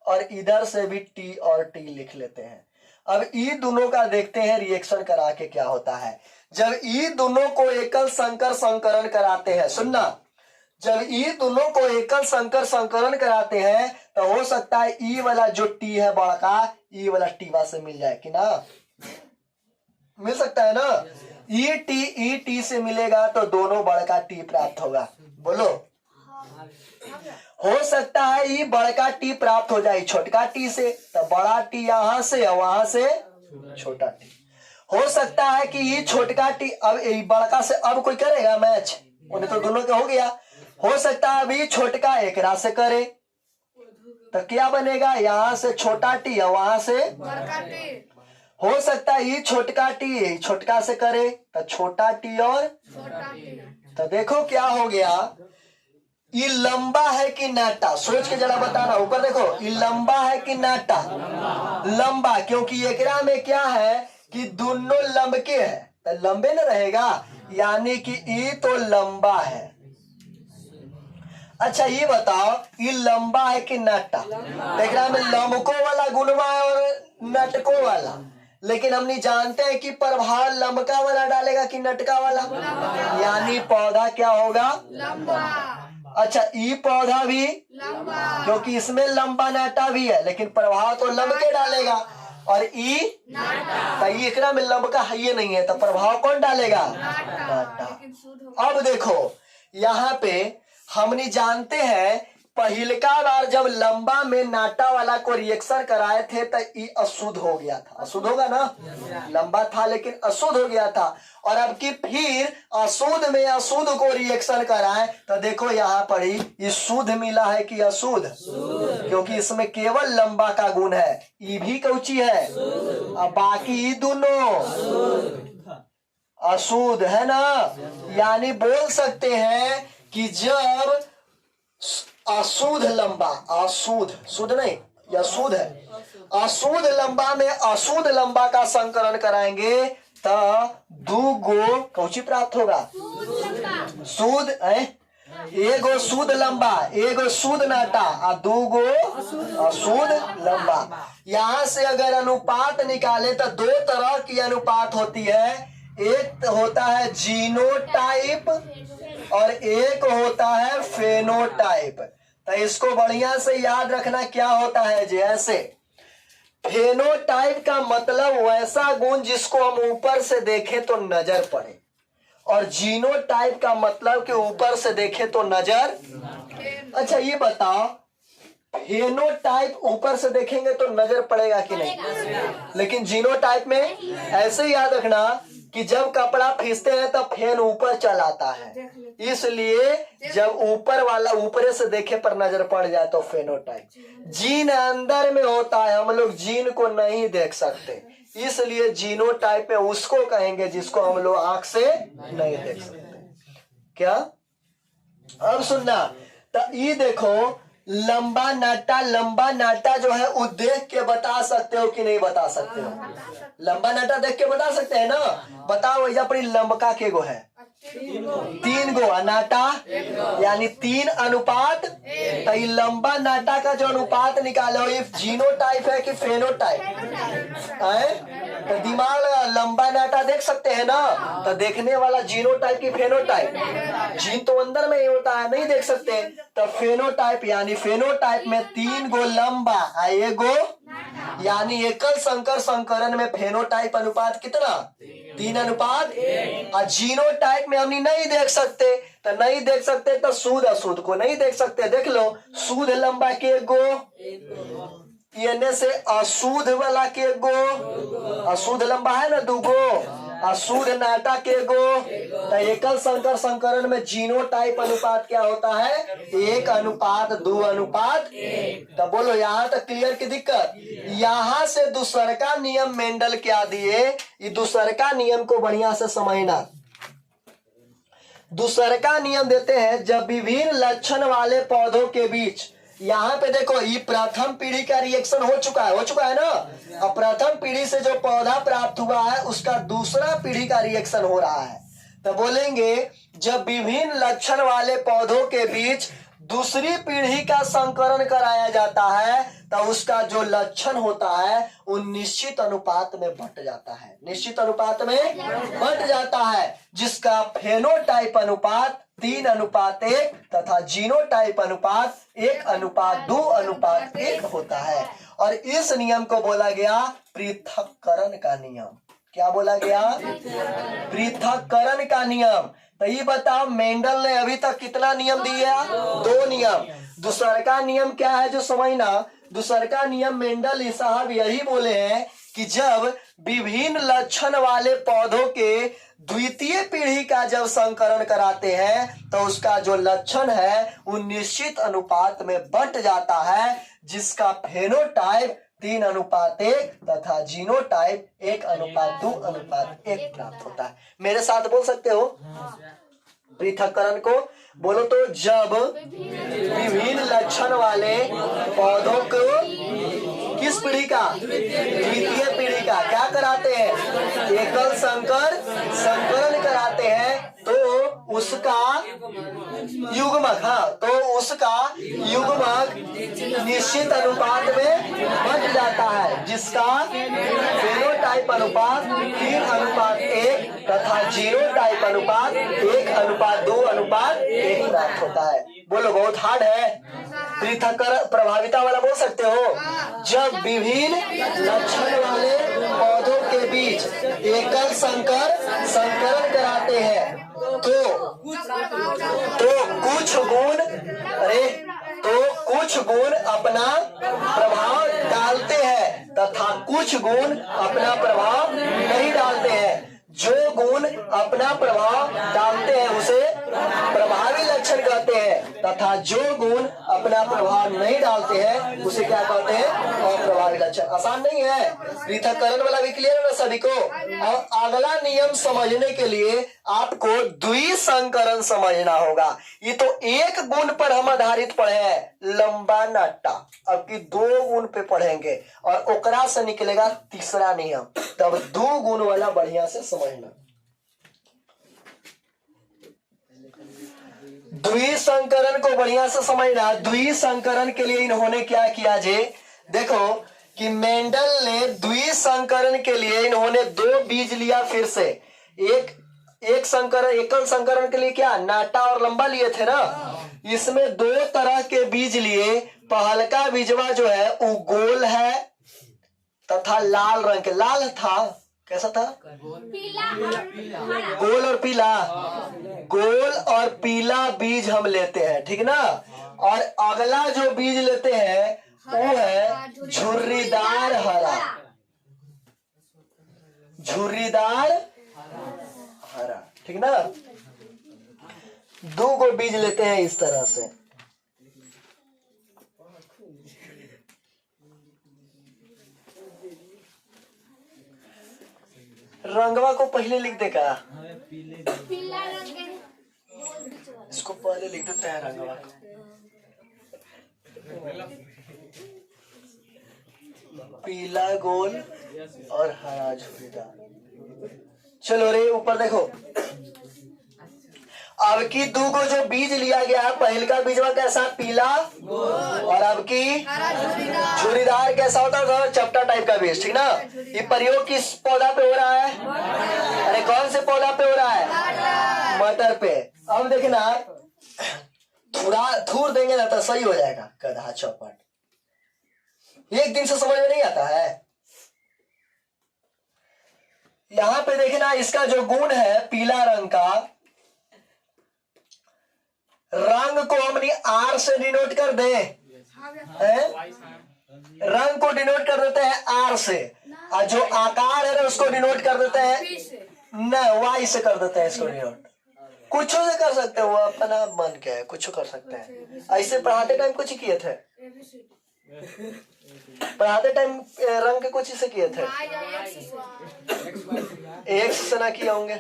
और इधर से भी टी और टी लिख लेते हैं। अब ये दोनों का देखते हैं रिएक्शन करा के क्या होता है। जब ये दोनों को एकल संकर संकरण कराते हैं, सुनना, जब ये दोनों को एकल संकर संकरण कराते हैं तो हो सकता है ई वाला जो टी है बड़का, ई वाला टीवा से मिल जाए कि ना? मिल सकता है ना? ई टी से मिलेगा तो दोनों बड़का टी प्राप्त होगा। बोलो, हो सकता है ये बड़का टी प्राप्त हो जाए छोटका टी से, तो बड़ा टी यहां से और वहां से छोटा टी। हो सकता है कि ये छोटका टी अब बड़का से अब कोई करेगा मैच? उन्हें तो दोनों का हो गया। हो सकता है अभी छोटका एकरा से करे तो क्या बनेगा, यहाँ से छोटा टी और वहां से हो सकता है ये छोटका टी छोटका से करे तो छोटा टी और तो देखो क्या हो गया, ये लंबा है कि नाटा, सोच के जरा बताना। ऊपर देखो, ये लंबा है कि नाटा, लंबा, क्योंकि एकरा में क्या है कि दोनों लंबके है तो लंबे न रहेगा, यानी कि ये तो लंबा है। अच्छा ये बताओ, ये लंबा है कि नाटा, एकरा में लंबको वाला गुणवा है और नटको वाला, लेकिन हम नहीं जानते हैं कि प्रभाव लंबका वाला डालेगा कि नटका वाला, यानी पौधा क्या होगा, लंबा। अच्छा ई पौधा भी लंबा, क्योंकि इसमें लंबा नाटा भी है, लेकिन प्रभाव तो लंबके डालेगा, और ई नाटा, तो एकरा में लंबका है ये नहीं है तो प्रभाव कौन डालेगा, नाटा। लेकिन शुद्ध हो अब देखो यहाँ पे हमने जानते हैं पहिलका बार जब लंबा में नाटा वाला को रिएक्शन कराए थे तो ये अशुद्ध हो गया था, अशुद्ध होगा ना, लंबा था लेकिन अशुद्ध हो गया था। और अब की फिर अशुद्ध में अशुद्ध को रिएक्शन कराए तो देखो यहाँ पर ही ये शुद्ध मिला है कि अशुद्ध, क्योंकि इसमें केवल लंबा का गुण है, ये भी कौची है, अब बाकी ये दोनों अशुद्ध है ना। यानी बोल सकते हैं कि जब अशुद्ध लंबा, अशुद्ध शुद्ध नहीं या शुद्ध है, अशुद्ध लंबा में अशुद्ध लंबा का संकरण कराएंगे तो दो गो कौची प्राप्त होगा, शुद्ध है, एगो शुद्ध लंबा एगो शुद्ध नाटा और दो गो अशुद्ध लंबा। यहाँ से अगर अनुपात निकाले तो दो तरह की अनुपात होती है, एक होता है जीनोटाइप और एक होता है फेनोटाइप। तो इसको बढ़िया से याद रखना क्या होता है, जैसे फेनोटाइप का मतलब वैसा गुण जिसको हम ऊपर से देखें तो नजर पड़े, और जीनोटाइप का मतलब कि ऊपर से देखें तो नजर। अच्छा ये बताओ, फेनोटाइप ऊपर से देखेंगे तो नजर पड़ेगा कि नहीं, लेकिन जीनोटाइप में ऐसे ही याद रखना कि जब कपड़ा खींचते हैं तो फैन ऊपर चल आता है, इसलिए जब ऊपर वाला ऊपरे से देखे पर नजर पड़ जाए तो फेनोटाइप। जीन अंदर में होता है, हम लोग जीन को नहीं देख सकते, इसलिए जीनोटाइप में उसको कहेंगे जिसको हम लोग आंख से नहीं देख सकते। क्या अब सुनना, तो ये देखो लंबा नाटा जो है वो देख के बता सकते हो कि नहीं बता सकते हो, लंबा नाटा देख के बता सकते हैं ना, बताओ वैसा अपनी लंबका के गो है, तीन गो, नाटा यानी 3 अनुपात। तो ये लंबा नाटा का जो अनुपात निकालो ये जीनोटाइप है कि फेनोटाइप है, तो दिमाग लंबा नाटा देख सकते हैं ना, तो देखने वाला जीनोटाइप की फेनोटाइप, जीन तो अंदर में ही होता है नहीं देख सकते, तो फेनोटाइप यानी फेनोटाइप में 3 गो लंबा एगो, यानी एकल संकर संकरण में फेनोटाइप अनुपात कितना, 3 अनुपात। और जीनोटाइप में हम नहीं देख सकते, तो नहीं देख सकते तो शुद्ध अशुद्ध को नहीं देख सकते, देख लो शुद्ध लंबा के गो, यानी से अशुद्ध वाला के गो, अशुद्ध लंबा है ना 2 गो, अशुद्ध नाटा के गो। तो एकल संकर संकरण में जीनोटाइप अनुपात क्या होता है, 1 अनुपात 2 अनुपात 1। तो बोलो यहाँ तक क्लियर की दिक्कत। यहाँ से दूसर का नियम मेंडल क्या दिए, ये दूसर का नियम को बढ़िया से समझना। दूसर का नियम देते हैं, जब विभिन्न लक्षण वाले पौधों के बीच, यहाँ पे देखो ये प्रथम पीढ़ी का रिएक्शन हो चुका है ना, अब प्रथम पीढ़ी से जो पौधा प्राप्त हुआ है उसका दूसरा पीढ़ी का रिएक्शन हो रहा है, तो बोलेंगे जब विभिन्न लक्षण वाले पौधों के बीच दूसरी पीढ़ी का संकरण कराया जाता है तो उसका जो लक्षण होता है वो निश्चित अनुपात में बंट जाता है, निश्चित अनुपात में बंट जाता है, जिसका फेनोटाइप अनुपात 3 अनुपात 1 तथा जीनोटाइप अनुपात 1 अनुपात 2 अनुपात 1 होता है। और इस नियम को बोला गया पृथक्करण का नियम। क्या बोला गया, पृथक्करण का नियम। तो ये बताओ मेंडल ने अभी तक कितना नियम दिया, 2 नियम। दूसर का नियम क्या है जो समझना, दूसर का नियम मेंडल साहब यही बोले हैं कि जब विभिन्न लक्षण वाले पौधों के द्वितीय पीढ़ी का जब संकरण कराते हैं तो उसका जो लक्षण है वो निश्चित अनुपात में बंट जाता है, जिसका फेनोटाइप 3:1 तथा जीनोटाइप 1:2:1 प्राप्त होता है। मेरे साथ बोल सकते हो पृथक्करण को, बोलो तो। जब विभिन्न लक्षण वाले पौधों को किस पीढ़ी का, द्वितीय पीढ़ी का क्या कराते हैं, एकल संकरण कराते हैं, तो उसका युग्मक, हाँ, तो उसका युग्मक निश्चित अनुपात में बंट जाता है, जिसका फेनोटाइप अनुपात 3:1 तथा जीनोटाइप अनुपात 1:2:1 प्राप्त होता है। बोलो बहुत हार्ड है। पृथक्करण प्रभाविता वाला बोल सकते हो। जब विभिन्न लक्षण वाले पौधों के बीच एकल संकरण कराते हैं तो कुछ गुण अपना प्रभाव डालते हैं तथा कुछ गुण अपना प्रभाव नहीं डालते हैं। जो गुण अपना प्रभाव डालते हैं उसे प्रभावी लक्षण कहते हैं तथा जो गुण अपना प्रभाव नहीं डालते हैं उसे क्या कहते हैं, अप्रभावी लक्षण। आसान नहीं है, पृथक्करण वाला भी क्लियर है ना सभी को। और अगला नियम समझने के लिए आपको द्विसंकरण समझना होगा। ये तो एक गुण पर हम आधारित पढ़े हैं, लंबा नाटा, अब की 2 गुण पे पढ़ेंगे और ओकरा से निकलेगा तीसरा नियम, तब 2 गुण वाला बढ़िया से समझना। द्विसंकरण को बढ़िया से समझना। द्विसंकरण के लिए इन्होंने क्या किया जी, देखो कि मेंडल ने द्विसंकरण के लिए इन्होंने 2 बीज लिया, फिर से एक संकरण, एकल संकरण के लिए क्या नाटा और लंबा लिए थे ना, इसमें 2 तरह के बीज लिए। पहलका बीजवा जो है वो गोल है तथा लाल रंग के, लाल था, कैसा था, गोल और पीला, गोल और पीला बीज हम लेते हैं, ठीक ना। और अगला जो बीज लेते हैं वो है झुर्रीदार हरा, झुर्रीदार हरा, ठीक ना। 2 को बीज लेते हैं इस तरह से। रंगवा को पहले लिख देगा, पीला रंग के इसको पहले लिख देते हैं रंगवा। पीला गोल और हरा झुर्रीदार। चलो रे ऊपर देखो, अब की 2 को जो बीज लिया गया है, पहल का बीजवा कैसा पीला और अब की झुर्रीदार कैसा होता है, चपटा टाइप का बीज, ठीक ना। ये प्रयोग किस पौधा पे हो रहा है, अरे कौन से पौधा पे हो रहा है, मटर पे। अब देखना थूर देंगे ना तो सही हो जाएगा, गधा चौपट। एक दिन से समझ में नहीं आता है। यहां पे देखना इसका जो गुण है पीला रंग का, रंग को हम आर से डिनोट कर दें, रंग को डिनोट कर देते हैं आर से, और जो आकार है ना उसको डिनोट कर देते हैं न वाई से कर देते हैं इसको डिनोट। कुछ से कर सकते हो, अपना मन क्या है, कुछ कर सकते हैं। ऐसे पढ़ाते टाइम कुछ किए थे, पढ़ाते टाइम रंग के कुछ से किए थे, एक से ना किए होंगे,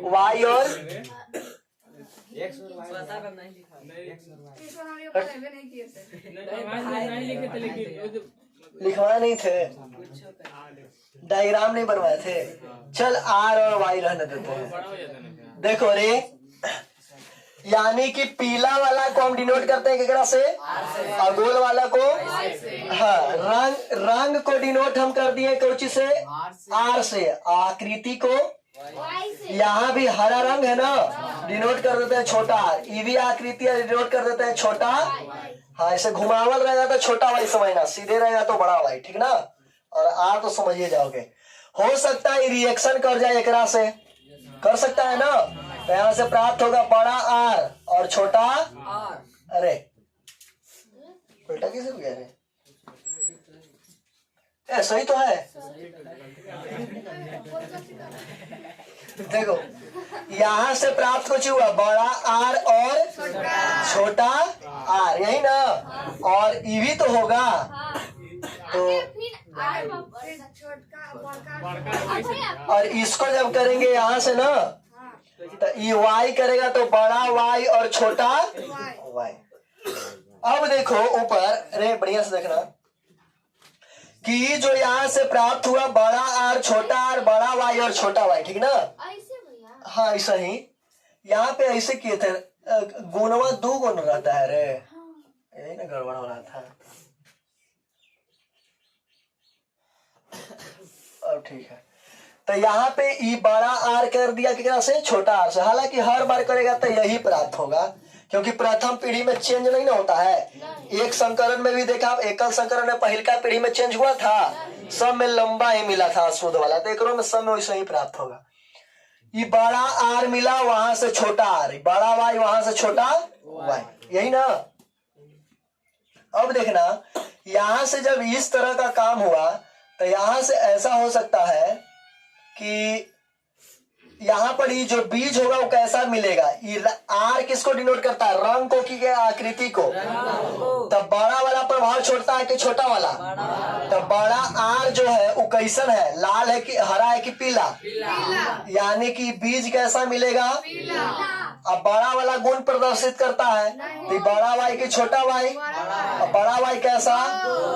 वाई और लिखवाए नहीं थे, डायग्राम नहीं बनवाए थे। चल आर और वाई रहने देते हैं। देखो रे, यानी कि पीला वाला को हम डिनोट करते हैं केकरा से, और गोल वाला को, हाँ, रंग को डिनोट हम कर दिए कौची से, आर से। आकृति को, यहाँ भी हरा रंग है ना, डिनोट कर देते हैं छोटा, ये भी आकृति डिनोट कर देते हैं छोटा। हाँ, ऐसे घुमावल रहेगा तो छोटा वाई समझना, सीधे रहेगा तो बड़ा वाई, ठीक ना। और आर तो समझिए जाओगे। हो सकता है रिएक्शन कर जाए एकरा से, कर सकता है ना, तो यहाँ से प्राप्त होगा बड़ा आर और छोटा आर। अरे उल्टा कैसे हो गया रे, ऐसा ही तो है। देखो यहाँ से प्राप्त कुछ हुआ, बड़ा आर और छोटा आर, यही ना, और ई भी तो होगा। तो और इसको जब करेंगे यहाँ से ना, तो ई वाई करेगा तो बड़ा वाई और छोटा वाई। अब देखो ऊपर, रे बढ़िया से देखना कि जो यहाँ से प्राप्त हुआ बड़ा आर छोटा आर बड़ा वाई और छोटा वाई, ठीक ना। ऐसे भैया, हाँ ऐसा ही यहाँ पे ऐसे किए थे, गुणवा 2 गुण रहता है रे, यही ना गड़बड़ हो रहा था। अब ठीक है, तो यहाँ पे ई बड़ा आर कर दिया कितना से, छोटा आर से। हालांकि हर बार करेगा तो यही प्राप्त होगा, क्योंकि प्रथम पीढ़ी में चेंज नहीं ना होता है। एक संकरण में भी देखा, एकल संकरण में पहिलका पीढ़ी में चेंज हुआ था, सब में लंबा ही मिला था शुद्ध वाला, तो एक में सब में वैसे ही प्राप्त होगा। ये बड़ा आर मिला, वहां से छोटा आर, बड़ा वाई वहां से छोटा वाई, यही ना। अब देखना यहां से जब इस तरह का काम हुआ, तो यहां से ऐसा हो सकता है कि यहाँ पर ये जो बीज होगा वो कैसा मिलेगा। ये आर किसको डिनोट करता है, रंग को की आकृति को। तब बड़ा वाला प्रभाव छोड़ता है कि छोटा वाला। तब बड़ा आर जो है वो कैसन है, लाल है कि हरा है कि पीला, यानी कि बीज कैसा मिलेगा। अब बड़ा वाला गुण प्रदर्शित करता है, तो बड़ा वाई की छोटा वाई, और बड़ा वाई कैसा,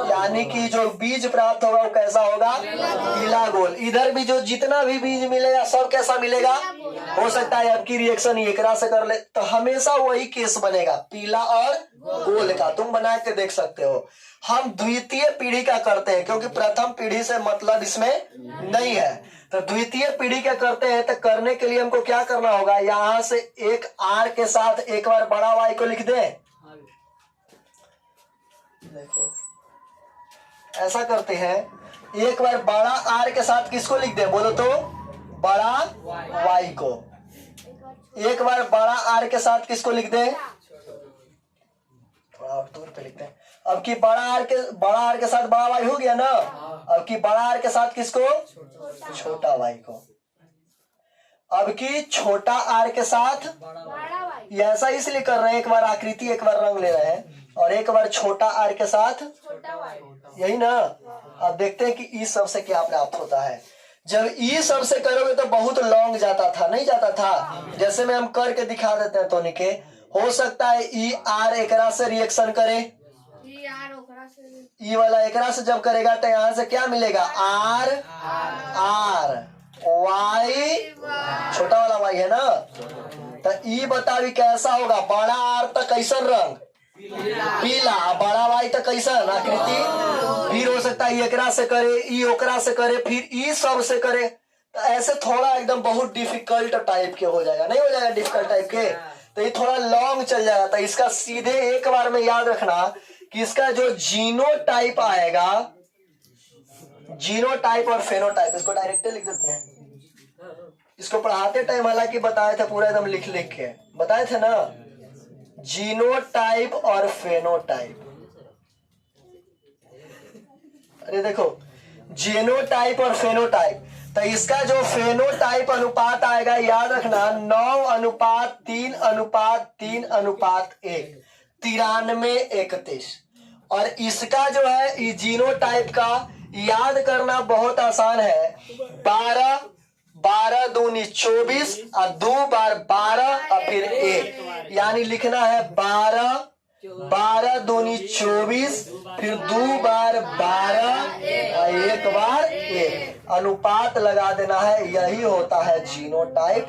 यानी कि जो बीज प्राप्त होगा वो कैसा होगा, पीला गोल। इधर भी जो जितना भी बीज मिलेगा सब कैसा मिलेगा। हो सकता है आपकी रिएक्शन एकरा से कर ले, तो हमेशा वही केस बनेगा, पीला और गोल का। तुम बना के देख सकते हो। हम द्वितीय पीढ़ी का करते हैं, क्योंकि प्रथम पीढ़ी से मतलब इसमें नहीं है। तो द्वितीय पीढ़ी का करते हैं, तो करने के लिए हमको क्या करना होगा, यहां से एक आर के साथ एक बार बड़ा वाई को लिख दें। देखो ऐसा करते हैं, एक बार बड़ा आर के साथ किसको लिख दें, बोलो तो बड़ा वाई को। एक बार बड़ा आर के साथ किसको लिख दें, थोड़ा और दूर पे लिखते हैं। अब की बड़ा आर के साथ बड़ा वाई हो गया ना। अब की बड़ा आर के साथ किसको, छोटा वाई को। अब की छोटा आर के साथ, ये ऐसा इसलिए कर रहे हैं, एक बार आकृति एक बार रंग ले रहे हैं, और एक बार छोटा आर के साथ, यही ना। अब देखते हैं कि ई सब से क्या प्राप्त होता है। जब ई सब से करोगे तो बहुत लॉन्ग जाता था, नहीं जाता था। जैसे में हम करके दिखा देते हैं, तो निके हो सकता है ई आर एकरा से रिएक्शन करे, ई वाला एकरा से जब करेगा तो यहाँ से क्या मिलेगा, आर आर वाई, छोटा वाला वाई है ना। तो ई बतावी कैसा होगा, बड़ा आर तक कैसन रंग, पीला, बड़ा वाई तक कैसन आकृति। फिर हो सकता है एकरा से करे, ई ओकरा से करे, फिर ई सब से करे। तो ऐसे थोड़ा एकदम बहुत डिफिकल्ट टाइप के हो जाएगा, नहीं हो जाएगा डिफिकल्ट टाइप के, तो ये थोड़ा लॉन्ग चल जाएगा। तो इसका सीधे एक बार में याद रखना कि इसका जो जीनोटाइप आएगा, जीनोटाइप और फेनोटाइप, इसको डायरेक्ट लिख देते हैं। इसको पढ़ाते टाइम हालांकि बताए थे, पूरा एकदम लिख लिख के बताए थे ना, जीनोटाइप और फेनोटाइप। अरे देखो जीनोटाइप और फेनोटाइप, तो इसका जो फेनोटाइप अनुपात आएगा याद रखना 9:3:3:1, 93:31। और इसका जो है जीनोटाइप का याद करना बहुत आसान है, 12 दूनी 24 और 2 बार 12 और फिर 1, यानी लिखना है 12 दूनी 24 फिर 2 बार 12 और 1 बार 1, अनुपात लगा देना है। यही होता है जीनोटाइप,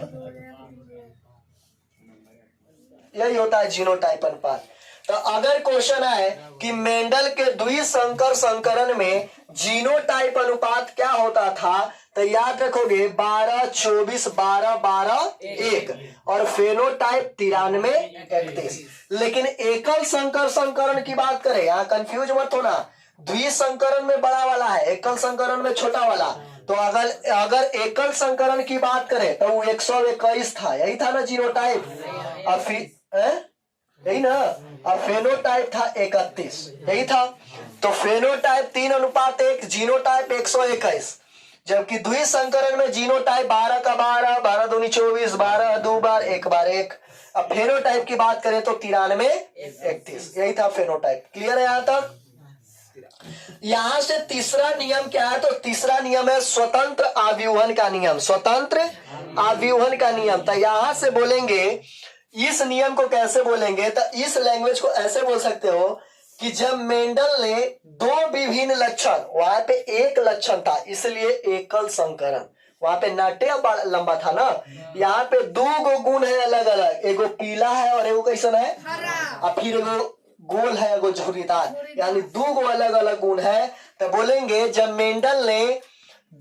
यही होता है जीनोटाइप अनुपात। तो अगर क्वेश्चन है कि मेंडल के द्विसंकर संकरण में जीनोटाइप अनुपात क्या होता था, तो याद रखोगे 12 24 12 12 1 और फेनोटाइप 93:31। लेकिन एकल संकर संकरण की बात करें, यहाँ कंफ्यूज मत होना, द्विसंकरण में बड़ा वाला है, एकल संकरण में छोटा वाला। तो अगर एकल संकरण की बात करें तो वो 121 था, यही था ना जीनोटाइप। अब फिर यही ना, अब फेनोटाइप था 31, यही था। तो फेनोटाइप 3:1, जीनोटाइप 121, जबकि द्विसंकरण में जीनोटाइप 12 का 12, 12 दूनी 24, 12 दो बार 1 बार 1। अब फेनोटाइप की बात करें तो 93:31, यही था फेनोटाइप। क्लियर है यहां तक? यहां से तीसरा नियम क्या है? तो तीसरा नियम है स्वतंत्र आव्यूहन का नियम, स्वतंत्र आव्यूहन का नियम। तो यहां से बोलेंगे इस नियम को कैसे बोलेंगे? तो इस लैंग्वेज को ऐसे बोल सकते हो कि जब मेंडल ने दो विभिन्न लक्षण, वहां पे एक लक्षण था इसलिए एकल संकरण, वहां पे नाट्य लंबा था ना, यहाँ पे दो गो गुण है अलग अलग, एगो पीला है और एगो कैसन है, और फिर एगो गोल है एगो झुर्रीदार, यानी दो गो अलग अलग गुण है। तो बोलेंगे जब मेंडल ने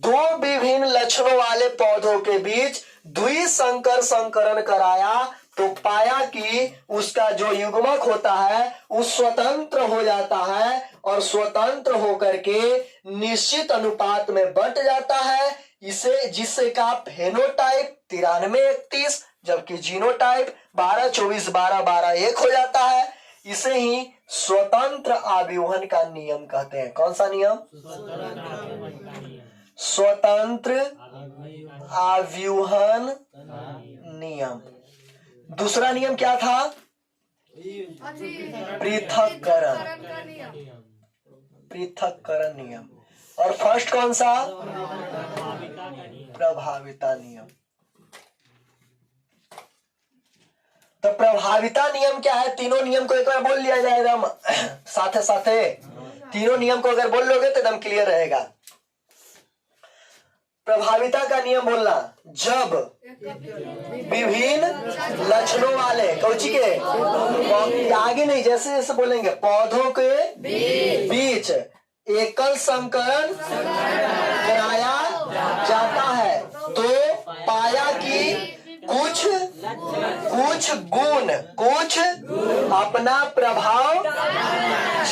दो विभिन्न लक्षणों वाले पौधों के बीच द्विसंकर संकरण कराया तो पाया कि उसका जो युग्मक होता है वो स्वतंत्र हो जाता है और स्वतंत्र होकर के निश्चित अनुपात में बंट जाता है, इसे जिससे का फेनोटाइप 93:31, जबकि जीनोटाइप 12:24, 12:12, 1 हो जाता है। इसे ही स्वतंत्र आव्यूहन का नियम कहते हैं। कौन सा नियम? स्वतंत्र आव्यूहन नियम। दूसरा नियम क्या था? पृथक्करण, पृथक्करण नियम। और फर्स्ट कौन सा? प्रभाविता नियम। तो प्रभाविता नियम क्या है? तीनों नियम को एक बार बोल लिया जाए एकदम साथे साथे, तीनों नियम को अगर बोल लोगे तो एकदम क्लियर रहेगा। प्रभाविता का नियम बोलना, जब विभिन्न लक्षणों वाले कौची के आगे नहीं, जैसे जैसे बोलेंगे पौधों के बीच एकल संकरण कराया जाता है तो पाया कि कुछ गुण अपना प्रभाव,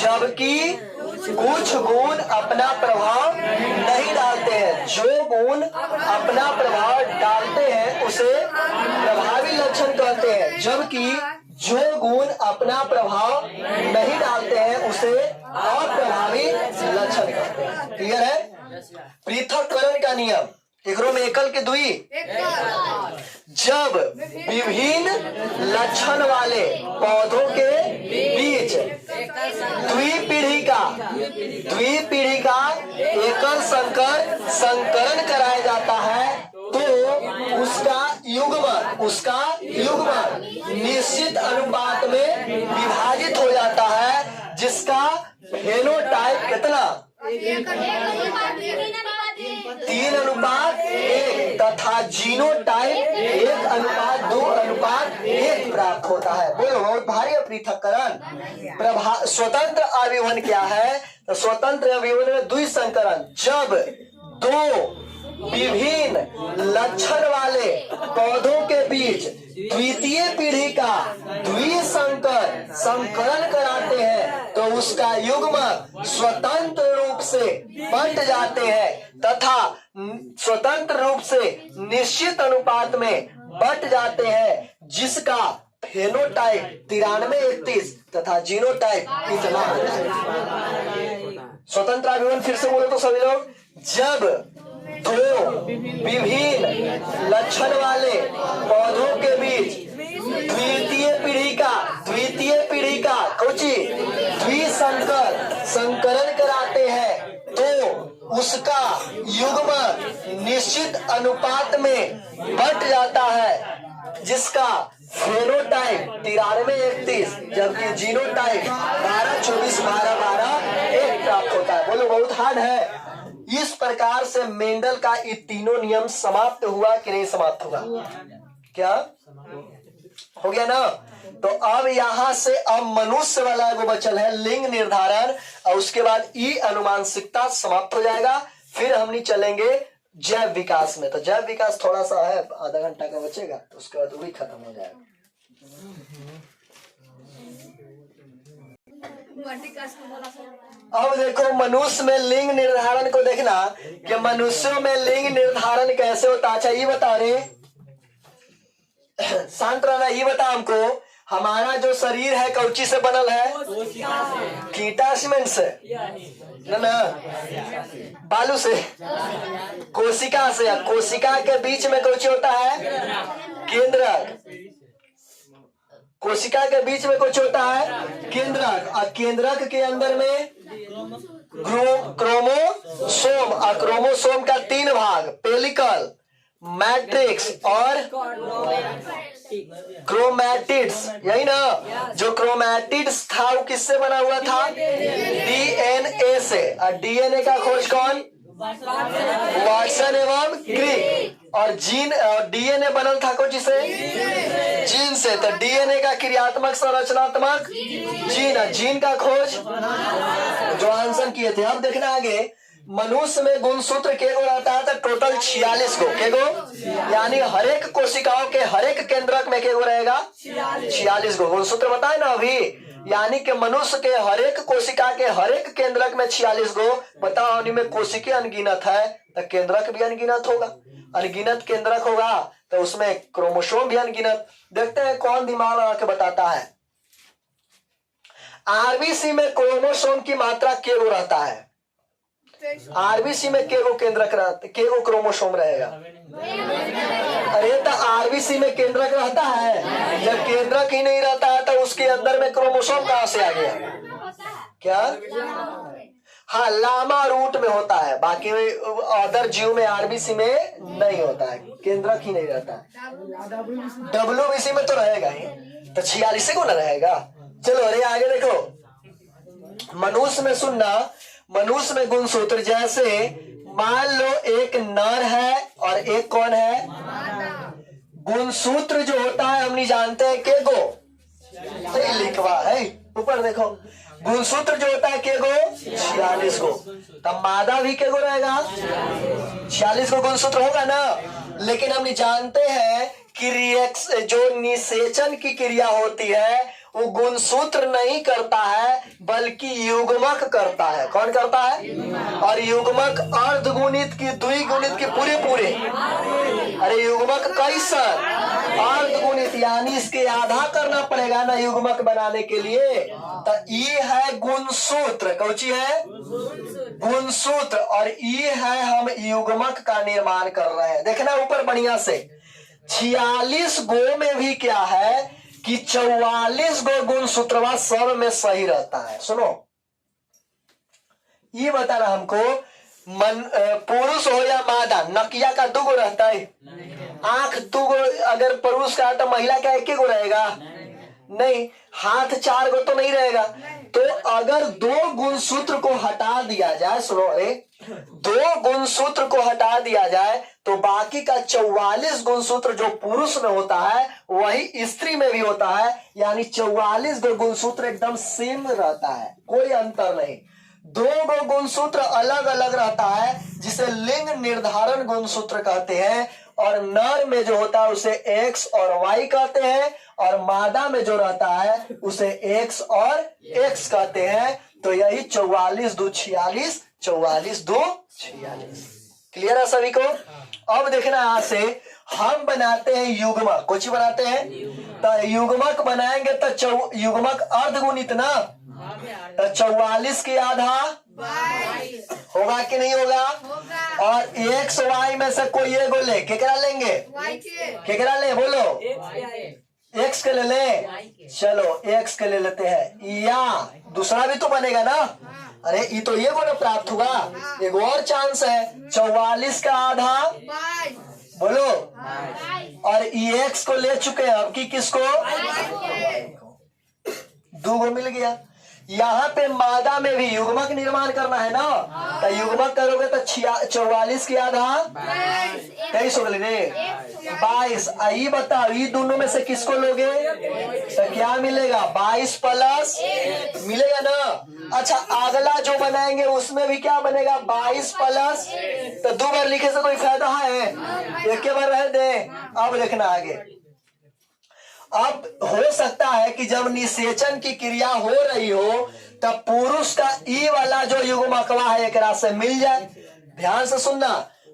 जबकि कुछ गुण अपना प्रभाव नहीं डालते हैं। जो गुण अपना प्रभाव डालते हैं उसे प्रभावी लक्षण कहते हैं, जबकि जो गुण अपना प्रभाव नहीं डालते हैं उसे अप्रभावी लक्षण कहते हैं। क्लियर है? पृथक्करण का नियम, एकरो में एकल के दुई, जब विभिन्न लक्षण वाले पौधों के बीच द्विपीढ़ी का एकल संकरण कराया जाता है तो उसका युग्मक निश्चित अनुपात में विभाजित हो जाता है, जिसका फेनोटाइप कितना? 3:1 तथा जीनोटाइप 1:2:1 प्राप्त होता है। बोलो बहुत भारी है पृथक्करण। स्वतंत्र आव्यूहन क्या है? तो स्वतंत्र आव्यूहन में द्विसंकरण, जब दो विभिन्न लक्षण वाले पौधों के बीच द्वितीय पीढ़ी का संकरण कराते हैं तो उसका युग्मक स्वतंत्र रूप से बंट जाते हैं तथा स्वतंत्र रूप से निश्चित अनुपात में बंट जाते हैं, जिसका फेनोटाइप 93:31 तथा जीनोटाइप इतना होता है। स्वतंत्र आव्यूहन फिर से बोलो तो सभी लोग, जब दो विभिन्न लक्षण वाले पौधों के बीच द्वितीय पीढ़ी का संकरण कराते हैं तो उसका युग्म निश्चित अनुपात में बंट जाता है, जिसका फेनोटाइप 93:31 जबकि जीनोटाइप 12:24, 12:12 1 प्राप्त होता है। बोलो बहुत हार्ड है। इस प्रकार से मेंडल का ये तीनों नियम समाप्त हुआ कि नहीं समाप्त हुआ? क्या हो गया ना? तो अब यहां से अब मनुष्य वाला एगो बचल है लिंग निर्धारण, और उसके बाद ई अनुमानसिकता समाप्त हो जाएगा। फिर हम नहीं चलेंगे जैव विकास में। तो जैव विकास थोड़ा सा है, आधा घंटा का बचेगा, तो उसके बाद वही खत्म हो जाएगा। अब देखो मनुष्य में लिंग निर्धारण को देखना कि मनुष्यों में लिंग निर्धारण कैसे होता है। अच्छा ये बता रहे, शांत रहना, ये बता हमको, हमारा जो शरीर है कौची से बनल है? कीटा सीमेंट से ना बालू से, कोशिका से। कोशिका के बीच में कौची होता है? केंद्रक। कोशिका के बीच में कुछ होता है केंद्रक, और केंद्रक के अंदर में क्रोमोसोम, और क्रोमोसोम का 3 भाग, पेलिकल, मैट्रिक्स और क्रोमैटिड्स, यही ना। जो क्रोमैटिड्स था वो किससे बना हुआ था? डीएनए से। और डीएनए का खोज कौन? वाटसन एवं क्रिक। और जीन, डीएनए बनल था कुछ से? जीन से। तो डीएनए का क्रियात्मक संरचनात्मक जीन, जीन का खोज जॉनसन किए थे। अब देखना आगे, मनुष्य में गुणसूत्र के गो रहता है? तो टोटल 46 गो। के गो? यानी हर एक कोशिकाओं के हर एक केंद्रक में के गो रहेगा? 46 गो गुणसूत्र बताए ना अभी। यानी कि मनुष्य के हर एक कोशिका के हर एक केंद्रक में 46 गो। बताओ, उनमें कोशिका अनगिनत है तो केंद्रक भी अनगिनत होगा। अनगिनत केंद्रक होगा तो उसमें क्रोमोसोम भी अनगिनत। देखते हैं कौन दिमाग लगा के बताता है। आरबीसी में क्रोमोसोम की मात्रा के गो रहता है? आरबीसी में के गो केंद्रक रहता, के गो क्रोमोसोम रहेगा? अरे तो आरबीसी में केंद्रक रहता है। जब केंद्रक ही नहीं रहता है तो उसके अंदर में क्रोमोसोम कहां से आ गया? क्या? हाँ, लामा रूट में होता है, बाकी अदर जीव में आरबीसी में नहीं होता है, केंद्रक ही नहीं रहता है। डब्ल्यूबीसी में तो रहेगा ही, तो 46 को ना रहेगा। चलो अरे आगे देखो, मनुष्य में सुनना, मनुष्य में गुणसूत्र जैसे मान लो एक नर है और एक कौन है? गुणसूत्र जो होता है हम नहीं जानते हैं के गो? लिखवा है ऊपर देखो, गुणसूत्र जो होता है के गो? 46 गो। तब मादा भी के गो रहेगा? 46 गो गुणसूत्र होगा ना। लेकिन हम नहीं जानते हैं कि जो निषेचन की क्रिया होती है वो गुणसूत्र नहीं करता है बल्कि युग्मक करता है। कौन करता है? और युग्मक अर्धगुणित की, द्विगुणित की पूरे। अरे युग्मक कैसन? अर्धगुणित, यानी इसके आधा करना पड़ेगा ना युग्मक बनाने के लिए। तो ये है गुणसूत्र। कौची है? गुणसूत्र। और ये है हम युग्मक का निर्माण कर रहे हैं। देखना ऊपर बढ़िया से, 46 गो में भी क्या है कि 44 गो गुणसूत्रवा सब में सही रहता है। सुनो, ये बताना हमको, पुरुष हो या मादा, नकिया का 2 गो रहता है? आंख 2 गो अगर पुरुष का है तो महिला का 1 गो रहेगा? नहीं। हाथ 4 गो तो नहीं रहेगा। तो अगर 2 गुणसूत्र को हटा दिया जाए, सुनो अरे, 2 गुणसूत्र को हटा दिया जाए तो बाकी का 44 गुणसूत्र जो पुरुष में होता है वही स्त्री में भी होता है। यानी 44 गो गुणसूत्र एकदम सेम रहता है, कोई अंतर नहीं। 2 गो गुणसूत्र अलग अलग रहता है जिसे लिंग निर्धारण गुणसूत्र कहते हैं। और नर में जो होता है उसे X और Y कहते हैं, और मादा में जो रहता है उसे X और X कहते हैं। तो यही 44 2 46, 44 2 46। क्लियर है सभी को? अब देखना यहां से हम बनाते हैं युग्मक। कुछ बनाते हैं तो युग्मक बनाएंगे तो युग्मक अर्धगुणित ना, तो 44 के आधा होगा कि नहीं होगा? और X Y में से कोई एगो ले, केकरा लेंगे? केकरा ले बोलो? X के ले ले। चलो X के ले लेते हैं, या दूसरा भी तो बनेगा ना। अरे ये तो ये को ना प्राप्त हुआ, एक और चांस है। 44 का आधा बोलो, और X को ले चुके हैं, अब की किसको? 2 गो मिल गया। यहाँ पे मादा में भी युग्मक निर्माण करना है ना, तो युग्मक करोगे तो 44 की आधा 23 हो गए 22। आई बताओ ये दोनों में से किसको लोगे तो क्या मिलेगा? 22 प्लस मिलेगा ना। अच्छा अगला जो बनाएंगे उसमें भी क्या बनेगा? 22 प्लस, तो 2 बार लिखे से कोई फायदा है? एक बार रह दे। अब देखना आगे। अब हो सकता है कि जब निषेचन की क्रिया हो रही हो तब पुरुष का ई वाला जो युग्मकवा है एक से मिल जाए। ध्यान से सुनना,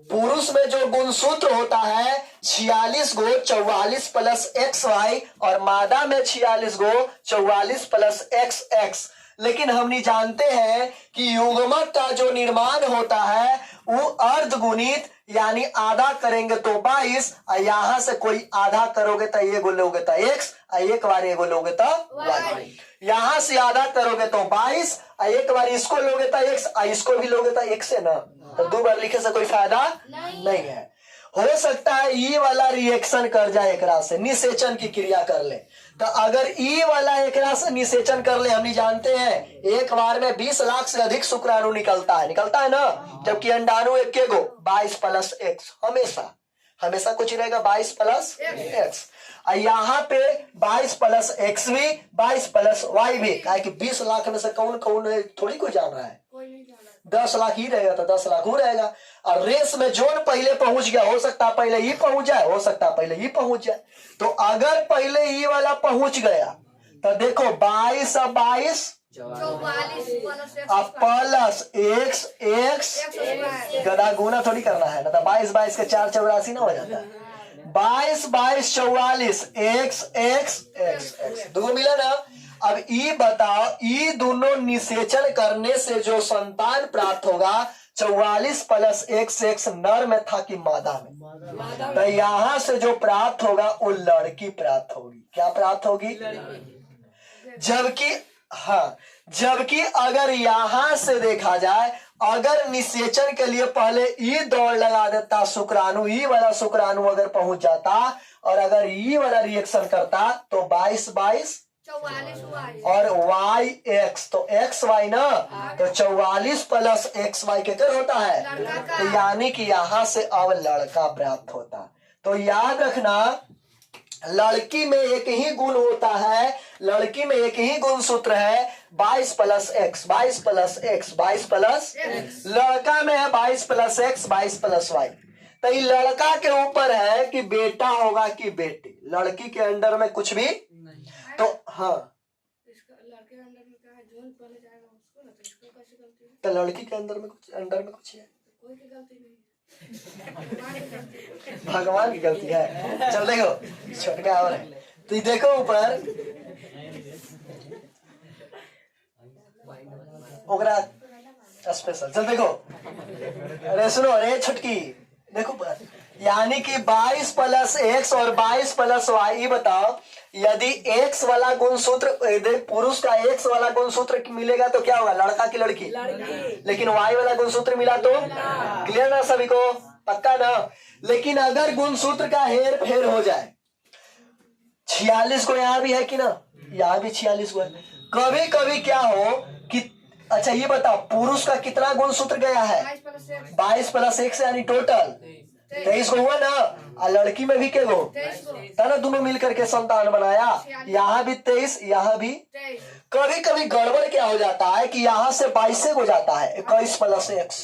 पुरुष में जो गुणसूत्र होता है 46 गो 44 प्लस XY, और मादा में 46 गो 44 प्लस XX। लेकिन हम नहीं जानते हैं कि युग्मक का जो निर्माण होता है वो अर्धगुणित, यानी आधा करेंगे तो 22, और यहां से कोई आधा करोगे तो ये लोगे तो X, और एक बार ये लोगे तो Y। यहां से आधा करोगे तो 22, और एक बार इसको लोगे तो X, और इसको भी लोगे तो X है ना, तो 2 बार लिखे से कोई फायदा नहीं है। हो सकता है ई वाला रिएक्शन कर जाए एकरा से, निषेचन की क्रिया कर ले। तो अगर ई वाला एकरा से निषेचन कर ले, हम नहीं जानते हैं एक बार में 20 लाख से अधिक शुक्राणु निकलता है ना, जबकि अंडाणु एक गो 22 प्लस X, हमेशा कुछ रहेगा 22 प्लस X। यहाँ पे 22 प्लस X भी 22 प्लस Y भी, क्या कि 20 लाख में से कौन थोड़ी कोई जान रहा है, 10 लाख ही रहेगा तो 10 लाख हो रहेगा। और रेस में जोन पहले पहुंच गया, हो सकता है पहले ही पहुंच जाए, हो सकता है पहले ही पहुंच जाए। तो अगर पहले ही वाला पहुंच गया तो देखो 22 और 22 अब प्लस X गदा गुना थोड़ी करना है ना, तो 22 22 के 4 84 ना हो जाता है। 22 22 44 X दो मिला ना। अब ई बताओ, ई दोनों निषेचन करने से जो संतान प्राप्त होगा 44 प्लस X नर में था कि मादा में, तो यहाँ से जो प्राप्त होगा वो लड़की प्राप्त होगी। क्या प्राप्त होगी? जबकि अगर यहां से देखा जाए, अगर निषेचन के लिए पहले ई दौड़ लगा देता शुक्राणु, ई वाला शुक्राणु अगर पहुंच जाता और अगर ई वाला रिएक्शन करता तो 22 22 और YX, तो XY ना, तो 44 प्लस XY के कर होता है, तो यानी कि यहां से अब लड़का प्राप्त होता। तो याद रखना, लड़की में एक ही गुण होता है, लड़की में एक ही गुण सूत्र है 22 plus X, 22 plus X, 22 plus, लड़का में है 22 प्लस X, 22 प्लस Y। तो ये लड़का के ऊपर है कि बेटा होगा कि बेटी, लड़की के अंडर में कुछ भी तो लड़के के अंदर में क्या है, जोन पहले जाएगा उसको ना, तो इसको कैसे गलती है? तो लड़की के अंदर में कुछ है, कोई की गलती नहीं, भगवान की गलती है। चल देखो छोटका और है, तो ये देखो ऊपर ओकरा स्पेशल। चल देखो, अरे सुनो, अरे छुटकी देखो, यानी कि 22 प्लस X और 22 प्लस Y। बताओ, यदि X वाला गुणसूत्र, पुरुष का X वाला गुणसूत्र मिलेगा तो क्या होगा, लड़का की लड़की? लेकिन Y वाला गुणसूत्र मिला तो क्लियर ना, सभी को पक्का ना। लेकिन अगर गुणसूत्र का हेर फेर हो जाए, 46 को यहाँ भी है कि ना, यहाँ भी 46 को है, कभी कभी क्या हो कि, अच्छा ये बताओ पुरुष का कितना गुणसूत्र गया है? 22 प्लस X यानी टोटल 23 को हुआ ना, और लड़की में भी क्या गो था ना, दोनों मिलकर के संतान बनाया, यहाँ भी 23, यहाँ भी। कभी कभी गड़बड़ क्या हो जाता है कि यहाँ से 22 हो जाता है, 21 प्लस X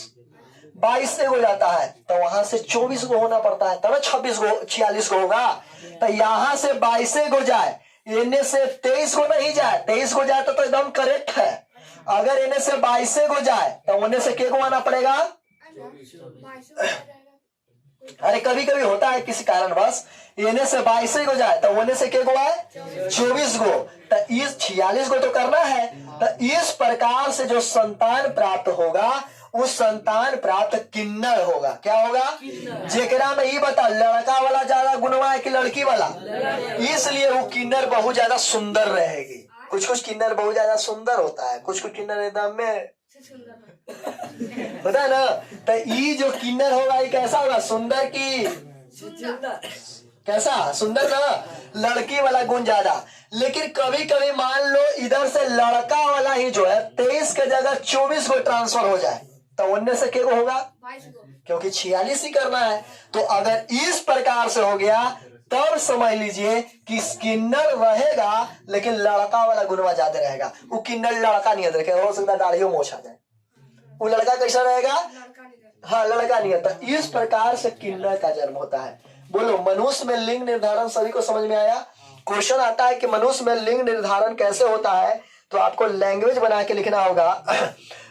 22 हो जाता है, तो वहां से 24 को होना पड़ता है, तब ना 46 को होगा। तो यहाँ से 22 को जाए, इन्हें से 23 को नहीं जाए, 23 को जाए तो एकदम करेक्ट है। अगर इन्हें से 22 को जाए तो उन्हें से क्या को आना पड़ेगा? अरे कभी कभी होता है किसी कारणवश इन्हें से 22 को जाए तो उन्हें से क्या को आए 24 को, तो इस 46 को तो करना है। तो इस प्रकार से जो संतान प्राप्त होगा उस संतान प्राप्त किन्नर होगा। क्या होगा? जेकरा में ये बता, लड़का वाला ज्यादा गुणवा है कि लड़की वाला, इसलिए वो किन्नर बहुत ज्यादा सुंदर रहेगी। कुछ कुछ किन्नर बहुत ज्यादा सुंदर होता है, कुछ कुछ किन्नर एकदम में पता है ना। तो ये जो किन्नर होगा ये कैसा होगा? सुंदर की कैसा? सुंदर ना, लड़की वाला गुण ज्यादा। लेकिन कभी कभी मान लो इधर से लड़का वाला ही जो है 23 के जगह 24 को ट्रांसफर हो जाए तो उनमें से क्या होगा? क्योंकि 46 ही करना है। तो अगर इस प्रकार से हो गया तब समझ लीजिए कि किन्नर रहेगा लेकिन लड़का वाला गुणवा ज्यादा रहेगा। वो किन्नर लड़का नहीं है, हो सकता दाढ़ियों मोछ आ जाए। वो लड़का कैसा रहेगा? हाँ, लड़का नहीं है। तो इस प्रकार से किन्नर का जन्म होता है। बोलो, मनुष्य में लिंग निर्धारण सभी को समझ में आया? क्वेश्चन आता है कि मनुष्य में लिंग निर्धारण कैसे होता है, तो आपको लैंग्वेज बना के लिखना होगा।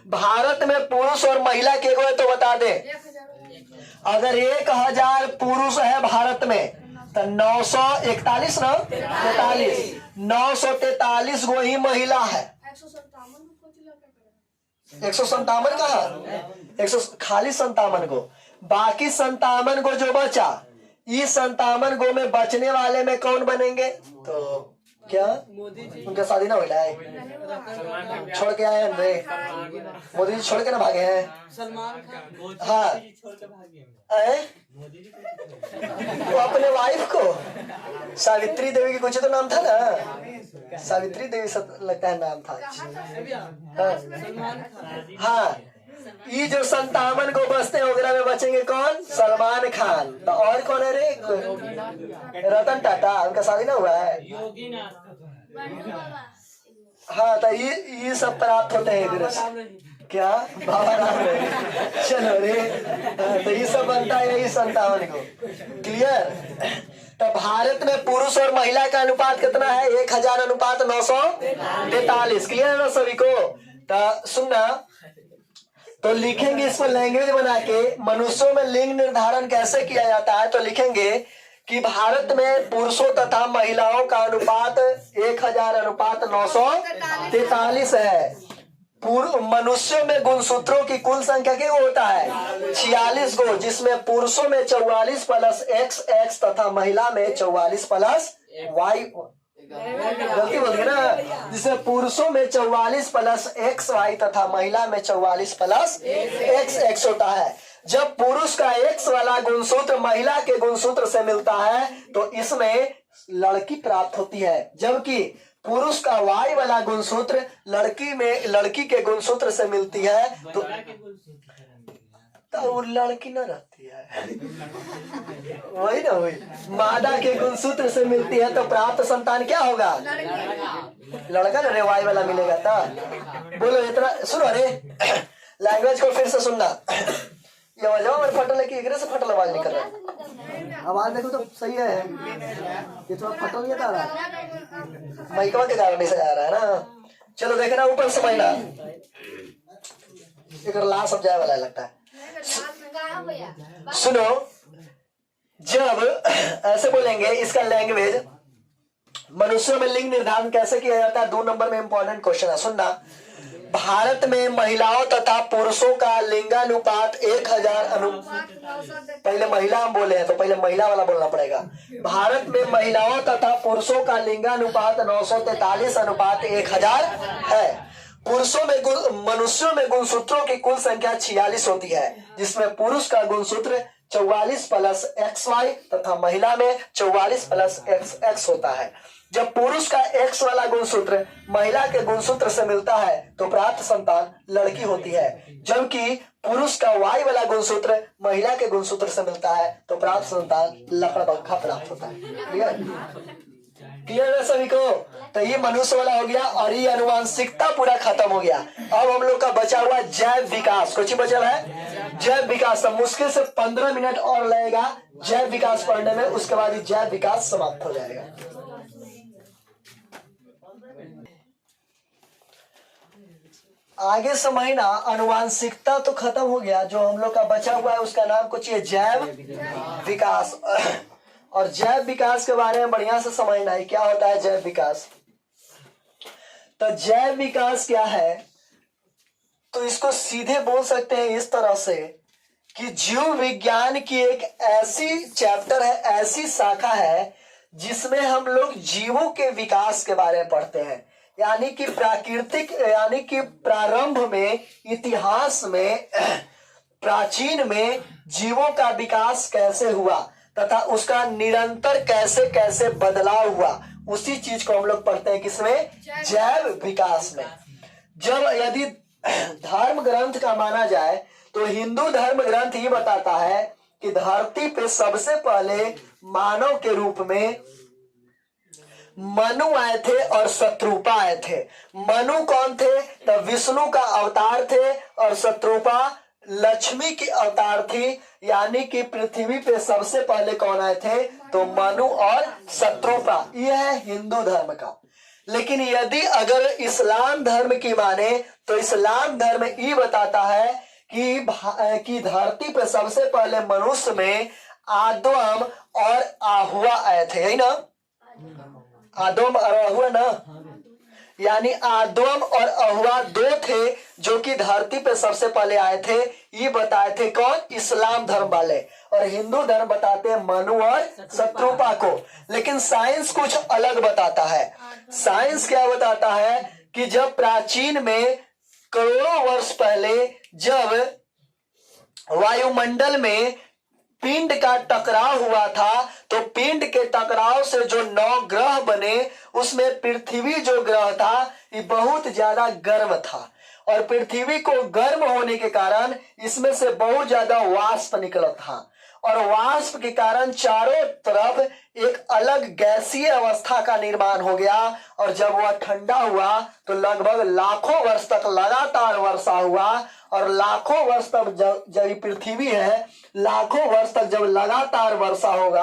भारत में पुरुष और महिला के को है तो बता दे। अगर 1000 पुरुष है भारत में तो 941 ना 43 943 गो ही महिला है। 157 कहा 100 खाली 57 गो, बाकी 57 गो जो बचा, इस 57 गो में बचने वाले में कौन बनेंगे? तो क्या उनका शादी ना हुआ है? छोड़ के आए रे मोदी जी, छोड़ के ना भागे हैं। सलमान खान हाँ वो अपने वाइफ को सावित्री देवी की कुछ तो नाम था ना, सावित्री देवी लगता है नाम था। हाँ ये जो 57 को बचते हैं वगैरह में बचेंगे कौन? सलमान खान। तो और कौन है रे? रतन टाटा, उनका शादी ना हुआ है? हाँ तो ये सब प्राप्त होते हैं क्या बाबा राम रे। चलो रे तो ये सब बनता है यही 57 को। क्लियर? तो भारत में पुरुष और महिला का अनुपात कितना है? 1000 अनुपात 943। क्लियर है ना सभी को? तो सुनना, तो लिखेंगे इसको लैंग्वेज बना के मनुष्यों में लिंग निर्धारण कैसे किया जाता है। तो लिखेंगे कि भारत में पुरुषों तथा महिलाओं का अनुपात 1000 अनुपात 943 है। मनुष्यों में गुणसूत्रों की कुल संख्या क्या होता है? 46 गो, जिसमें पुरुषों में 44 प्लस XX तथा महिला में 44 प्लस Y। गलती बोल गए ना, जिसमें पुरुषों में 44 प्लस XY तथा महिला में 44 प्लस XX होता है। जब पुरुष का X वाला गुणसूत्र महिला के गुणसूत्र से मिलता है तो इसमें लड़की प्राप्त होती है, जबकि पुरुष का Y वाला गुणसूत्र लड़की के गुणसूत्र से मिलती है तो वो लड़की न रहती है। वही ना, वही मादा के गुणसूत्र से मिलती है तो प्राप्त संतान क्या होगा? लड़का ना रे, Y वाला मिलेगा। तो बोलो इतना सुनो रे, लैंग्वेज को फिर से सुनना। ये आवाज फटल है कि एक से फटल आवाज निकल रहा है? आवाज देखो तो सही है, ये थोड़ा फटल नहीं आ रहा, माइकवा के कारण नहीं आ रहा है ना। चलो देखना ऊपर समझना, एक ला सब जाए वाला लगता है। सुनो, जब ऐसे बोलेंगे इसका लैंग्वेज मनुष्यों में लिंग निर्धारण कैसे किया जाता है, 2 नंबर में इंपॉर्टेंट क्वेश्चन है, सुनना। भारत में महिलाओं तथा पुरुषों का लिंगानुपात 1000 पहले महिला हम बोले हैं तो पहले महिला वाला बोलना पड़ेगा। भारत में महिलाओं तथा पुरुषों का लिंगानुपात 943 अनुपात 1000 है। पुरुषों में मनुष्यों में गुणसूत्रों की कुल संख्या 46 होती है, जिसमें पुरुष का गुणसूत्र 44 प्लस XY तथा महिला में 44 प्लस XX होता है। जब पुरुष का X वाला गुणसूत्र महिला के गुणसूत्र से मिलता है तो प्राप्त संतान लड़की होती है, जबकि पुरुष का Y वाला गुणसूत्र महिला के गुणसूत्र से मिलता है तो प्राप्त संतान लकड़बग्घा प्राप्त होता है। क्लियर है सभी को? तो ये मनुष्य वाला हो गया और ये अनुवांशिकता पूरा खत्म हो गया। अब हम लोग का बचा हुआ जैव विकास, कुछ बचा है जैव विकास। मुश्किल से 15 मिनट और लगेगा जैव विकास पढ़ने में, उसके बाद ही जैव विकास समाप्त हो जाएगा। आगे समझना, अनुवांशिकता तो खत्म हो गया, जो हम लोग का बचा हुआ है उसका नाम कुछ ये जैव विकास। और जैव विकास के बारे में बढ़िया से समझना है, क्या होता है जैव विकास। तो जैव विकास क्या है, तो इसको सीधे बोल सकते हैं इस तरह से कि जीव विज्ञान की एक ऐसी चैप्टर है, ऐसी शाखा है जिसमें हम लोग जीवों के विकास के बारे में पढ़ते हैं। यानी कि प्राकृतिक, यानी कि प्रारंभ में, इतिहास में, प्राचीन में जीवों का विकास कैसे हुआ तथा उसका निरंतर कैसे कैसे बदलाव हुआ, उसी चीज को हम लोग पढ़ते हैं किसमें? जैव विकास में। जब यदि धर्म ग्रंथ का माना जाए तो हिंदू धर्म ग्रंथ ये बताता है कि धरती पे सबसे पहले मानव के रूप में मनु आए थे और शत्रुपा आए थे। मनु कौन थे? तो विष्णु का अवतार थे, और शत्रुपा लक्ष्मी की अवतार थी। यानी कि पृथ्वी पे सबसे पहले कौन आए थे? तो मनु और शत्रुपा। यह है हिंदू धर्म का। लेकिन यदि अगर इस्लाम धर्म की माने तो इस्लाम धर्म ये बताता है कि धरती पे सबसे पहले मनुष्य में आदम और अहुआ आए थे, है ना? आदम और अहुआ ना, यानी आदम और अहुआ दो थे जो कि धरती पे सबसे पहले आए थे। ये बताए थे कौन? इस्लाम धर्म वाले। और हिंदू धर्म बताते हैं मनु और शत्रुपा को। लेकिन साइंस कुछ अलग बताता है। साइंस क्या बताता है कि जब प्राचीन में करोड़ों वर्ष पहले जब वायुमंडल में पिंड का टकराव हुआ था, तो पिंड के टकराव से जो 9 ग्रह बने, उसमें पृथ्वी जो ग्रह था ये बहुत ज्यादा गर्म था। और पृथ्वी को गर्म होने के कारण इसमें से बहुत ज्यादा वाष्प निकला था। और वाष्प के कारण चारों तरफ एक अलग गैसीय अवस्था का निर्माण हो गया। और जब वह ठंडा हुआ तो लगभग लाखों वर्ष तक लगातार वर्षा हुआ। और लाखों वर्ष तक जब पृथ्वी है, लाखों वर्ष तक जब लगातार वर्षा होगा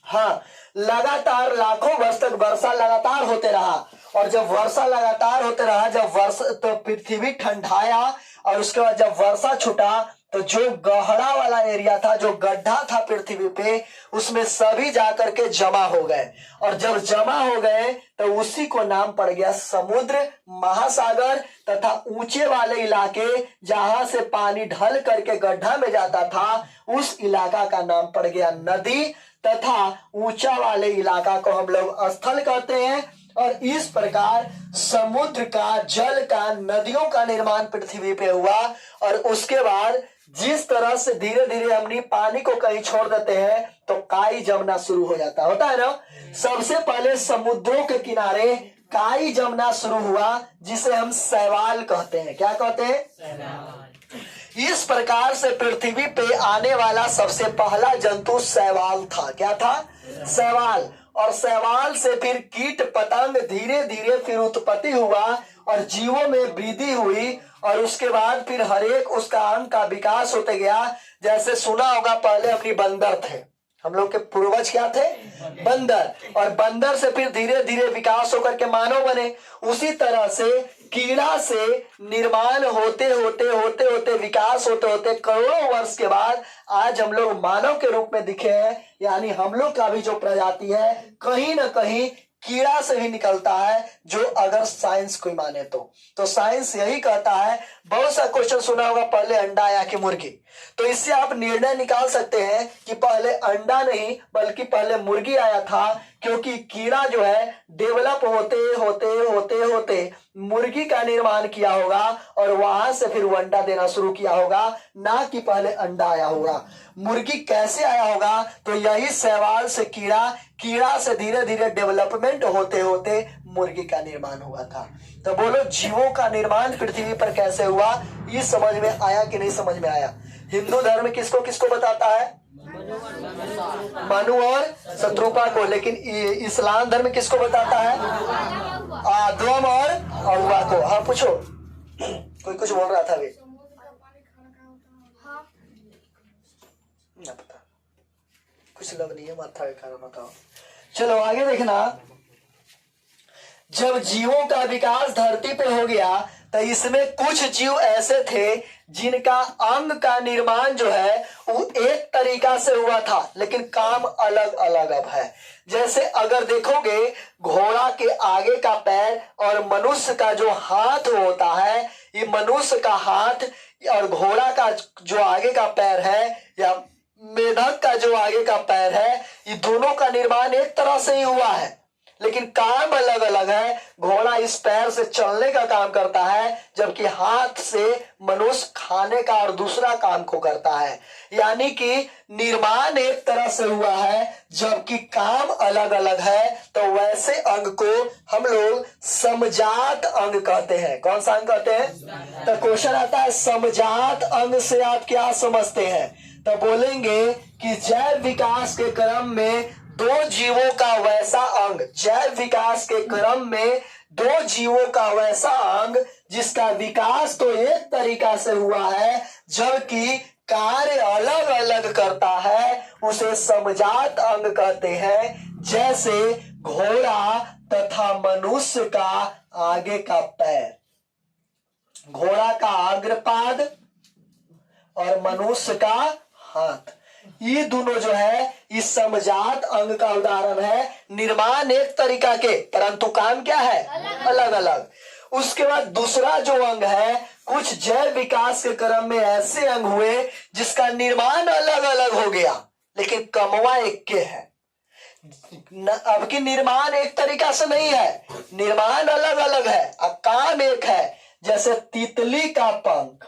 हाँ, लगातार लाखों वर्ष तक वर्षा लगातार होते रहा। और जब वर्षा लगातार होते रहा, जब वर्षा तो पृथ्वी ठंडाया। और उसके बाद जब वर्षा छूटा तो जो गहरा वाला एरिया था, जो गड्ढा था पृथ्वी पे, उसमें सभी जाकर के जमा हो गए। और जब जमा हो गए तो उसी को नाम पड़ गया समुद्र, महासागर। तथा ऊंचे वाले इलाके जहां से पानी ढल करके गड्ढा में जाता था, उस इलाका का नाम पड़ गया नदी। तथा ऊंचा वाले इलाका को हम लोग स्थल कहते हैं। और इस प्रकार समुद्र का, जल का, नदियों का निर्माण पृथ्वी पे हुआ। और उसके बाद जिस तरह से धीरे धीरे हमने पानी को कहीं छोड़ देते हैं तो काई जमना शुरू हो जाता होता है ना। सबसे पहले समुद्रों के किनारे काई जमना शुरू हुआ, जिसे हम शैवाल कहते हैं। क्या कहते हैं? इस प्रकार से पृथ्वी पे आने वाला सबसे पहला जंतु शैवाल था। क्या था? शैवाल। और शैवाल से फिर कीट पतंग धीरे धीरे फिर उत्पत्ति हुआ और जीवों में वृद्धि हुई। और उसके बाद फिर हर एक उसका अंग का विकास होते गया। जैसे सुना होगा, पहले अपनी बंदर थे, हम लोग के पूर्वज क्या थे? बंदर। और बंदर से फिर धीरे धीरे विकास होकर के मानव बने। उसी तरह से कीड़ा से निर्माण होते होते होते होते विकास होते होते करोड़ों वर्ष के बाद आज हम लोग मानव के रूप में दिखे हैं। यानी हम लोग का भी जो प्रजाति है कहीं ना कहीं कीड़ा से ही निकलता है, जो अगर साइंस कोई माने तो साइंस यही कहता है। बहुत सा क्वेश्चन सुना होगा, पहले अंडा आया कि मुर्गी। तो इससे आप निर्णय निकाल सकते हैं कि पहले अंडा नहीं बल्कि पहले मुर्गी आया था। क्योंकि कीड़ा जो है डेवलप होते होते होते होते मुर्गी का निर्माण किया होगा और वहां से फिर वो अंडा देना शुरू किया होगा, ना कि पहले अंडा आया होगा। मुर्गी कैसे आया होगा? तो यही शैवाल से कीड़ा से धीरे धीरे डेवलपमेंट होते होते मुर्गी का निर्माण हुआ था। तो बोलो, जीवों का निर्माण पृथ्वी पर कैसे हुआ? ये समझ में आया कि नहीं समझ में आया? हिंदू धर्म किसको किसको बताता है? मनु और शत्रुपा को। लेकिन इस्लाम धर्म किसको बताता है? आदम और अव्वा को। हाँ पूछो, कोई कुछ बोल रहा था अभी? ना पता, कुछ लग नहीं है, माथा के कारण बताओ। चलो आगे देखना। जब जीवों का विकास धरती पे हो गया तो इसमें कुछ जीव ऐसे थे जिनका अंग का निर्माण जो है वो एक तरीका से हुआ था, लेकिन काम अलग अलग अब है। जैसे अगर देखोगे, घोड़ा के आगे का पैर और मनुष्य का जो हाथ होता है, ये मनुष्य का हाथ और घोड़ा का जो आगे का पैर है या मेढक का जो आगे का पैर है, ये दोनों का निर्माण एक तरह से ही हुआ है, लेकिन काम अलग अलग है। घोड़ा इस पैर से चलने का काम करता है, जबकि हाथ से मनुष्य खाने का और दूसरा काम को करता है। यानी कि निर्माण एक तरह से हुआ है, जबकि काम अलग अलग है। तो वैसे अंग को हम लोग समजात अंग कहते हैं। कौन सा अंग कहते हैं? तो क्वेश्चन आता है, समजात अंग से आप क्या समझते हैं? तो बोलेंगे कि जैव विकास के क्रम में दो जीवों का वैसा अंग, जैव विकास के क्रम में दो जीवों का वैसा अंग जिसका विकास तो एक तरीका से हुआ है, जबकि कार्य अलग अलग करता है, उसे समजात अंग कहते हैं। जैसे घोड़ा तथा मनुष्य का आगे का पैर। घोड़ा का अग्रपाद और मनुष्य का हाथ, ये दोनों जो है इस समजात अंग का उदाहरण है। निर्माण एक तरीका के परंतु काम क्या है, अलग अलग। उसके बाद दूसरा जो अंग है, कुछ जैव विकास के क्रम में ऐसे अंग हुए जिसका निर्माण अलग अलग हो गया लेकिन कमवा एक के है। अब की निर्माण एक तरीका से नहीं है, निर्माण अलग अलग है और काम एक है। जैसे तितली का पंख,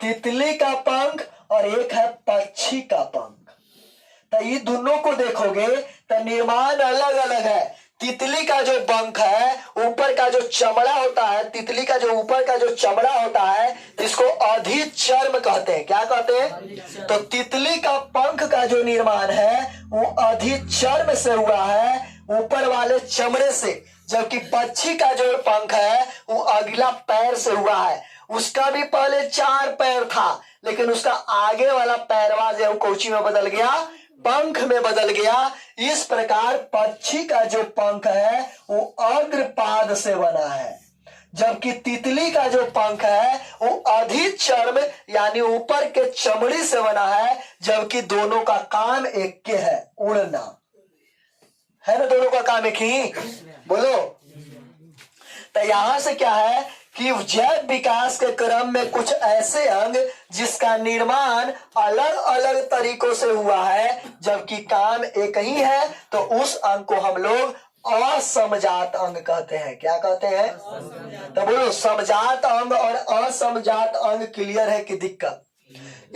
तितली का पंख और एक है पक्षी का पंख। तो ये दोनों को देखोगे तो निर्माण अलग अलग है। तितली का जो पंख है, ऊपर का जो चमड़ा होता है, तितली का जो ऊपर का जो चमड़ा होता है, इसको अधिचर्म कहते हैं। क्या कहते हैं? तो तितली का पंख का जो निर्माण है वो अधिचर्म से हुआ है, ऊपर वाले चमड़े से। जबकि पक्षी का जो पंख है वो अगला पैर से हुआ है। उसका भी पहले 4 पैर था लेकिन उसका आगे वाला पैरवा जो कोची में बदल गया, पंख में बदल गया। इस प्रकार पक्षी का जो पंख है वो अग्रपाद से बना है, जबकि तितली का जो पंख है वो अधिचर्म यानी ऊपर के चमड़ी से बना है। जबकि दोनों का काम एक के है, उड़ना है ना, दोनों का काम एक ही। बोलो। तो यहां से क्या है कि जैव विकास के क्रम में कुछ ऐसे अंग जिसका निर्माण अलग अलग तरीकों से हुआ है जबकि काम एक ही है, तो उस अंग को हम लोग असमजात अंग कहते हैं। क्या कहते हैं? तो बोलो, समजात अंग और असमजात अंग क्लियर है कि दिक्कत?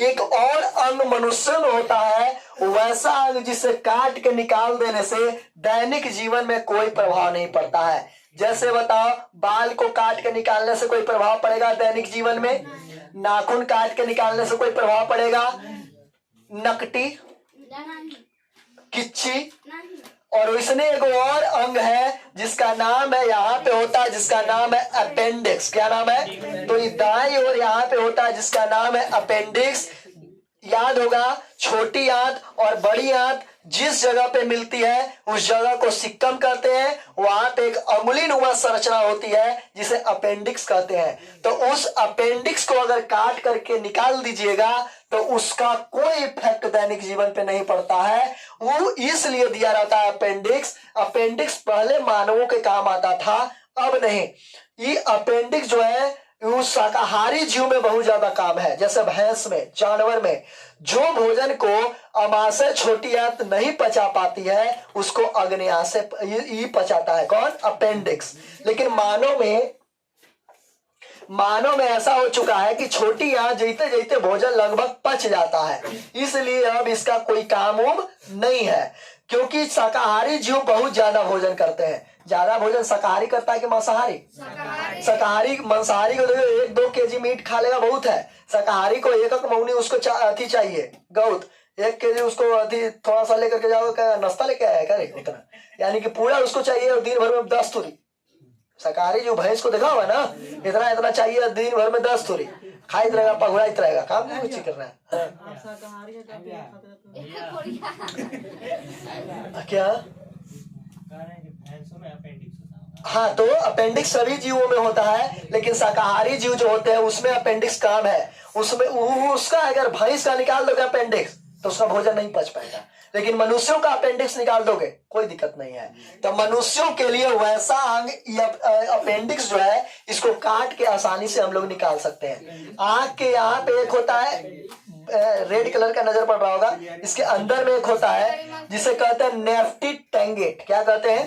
एक और अंग मनुष्य में होता है, वैसा अंग जिसे काट के निकाल देने से दैनिक जीवन में कोई प्रभाव नहीं पड़ता है। जैसे बताओ, बाल को काट के निकालने से कोई प्रभाव पड़ेगा दैनिक जीवन में? नाखून काट के निकालने से कोई प्रभाव पड़ेगा? नकटी, किच्ची। और इसने एक और अंग है जिसका नाम है, यहाँ पे होता है जिसका नाम है अपेंडिक्स। क्या नाम है? तो ये दाईं ओर यहाँ पे होता है जिसका नाम है अपेंडिक्स। याद होगा, छोटी आंत और बड़ी आंत जिस जगह पे मिलती है उस जगह को सिक्कम कहते हैं। वहां पे एक अंगुली नुमा संरचना होती है जिसे अपेंडिक्स कहते हैं। तो उस अपेंडिक्स को अगर काट करके निकाल दीजिएगा तो उसका कोई इफेक्ट दैनिक जीवन पे नहीं पड़ता है। वो इसलिए दिया रहता है अपेंडिक्स। अपेंडिक्स पहले मानवों के काम आता था, अब नहीं। ये अपेंडिक्स जो है वो शाकाहारी जीव में बहुत ज्यादा काम है। जैसे भैंस में, जानवर में जो भोजन को अमाशय छोटी आंत नहीं पचा पाती है उसको अग्न्याशय ये पचाता है। कौन? अपेंडिक्स। लेकिन मानव में ऐसा हो चुका है कि छोटी आंत जीते जीते भोजन लगभग पच जाता है, इसलिए अब इसका कोई काम नहीं है। क्योंकि शाकाहारी जीव बहुत ज्यादा भोजन करते हैं। ज्यादा भोजन शाकाहारी करता है कि मांसाहारी? शाकाहारी। मांसाहारी को देखो 1-2 केजी मीट खा लेगा बहुत है। शाकाहारी को एक मौनी उसको अति चाहिए, गौत 1 केजी उसको अति थोड़ा सा लेकर के जाओ, क्या नाश्ता लेके आया क्या इतना, यानी कि पूरा उसको चाहिए और दिन भर में 10 तुरी। शाकाहारी जो भैंस को देखा हुआ ना, इतना इतना चाहिए, दिन भर में 10 तुरी खाई रहेगा, पगुड़ाइत रहेगा, काम नहीं कुछ करना है। क्या? हाँ, तो अपेंडिक्स सभी जीवों में होता है, लेकिन शाकाहारी जीव जो होते हैं उसमें अपेंडिक्स काम है। उसमें उसका अगर भैंस का निकाल दोगे अपेंडिक्स तो उसका भोजन नहीं पच पाएगा। लेकिन मनुष्यों का अपेंडिक्स निकाल दोगे कोई दिक्कत नहीं है। तो मनुष्यों के लिए वैसा अंग अपेंडिक्स जो है इसको काट के आसानी से हम लोग निकाल सकते हैं। आंख के यहाँ पे एक होता है, रेड कलर का नजर पड़ रहा होगा, इसके अंदर में एक होता है जिसे कहते हैं नेफ्टी टेंगेट। क्या कहते हैं?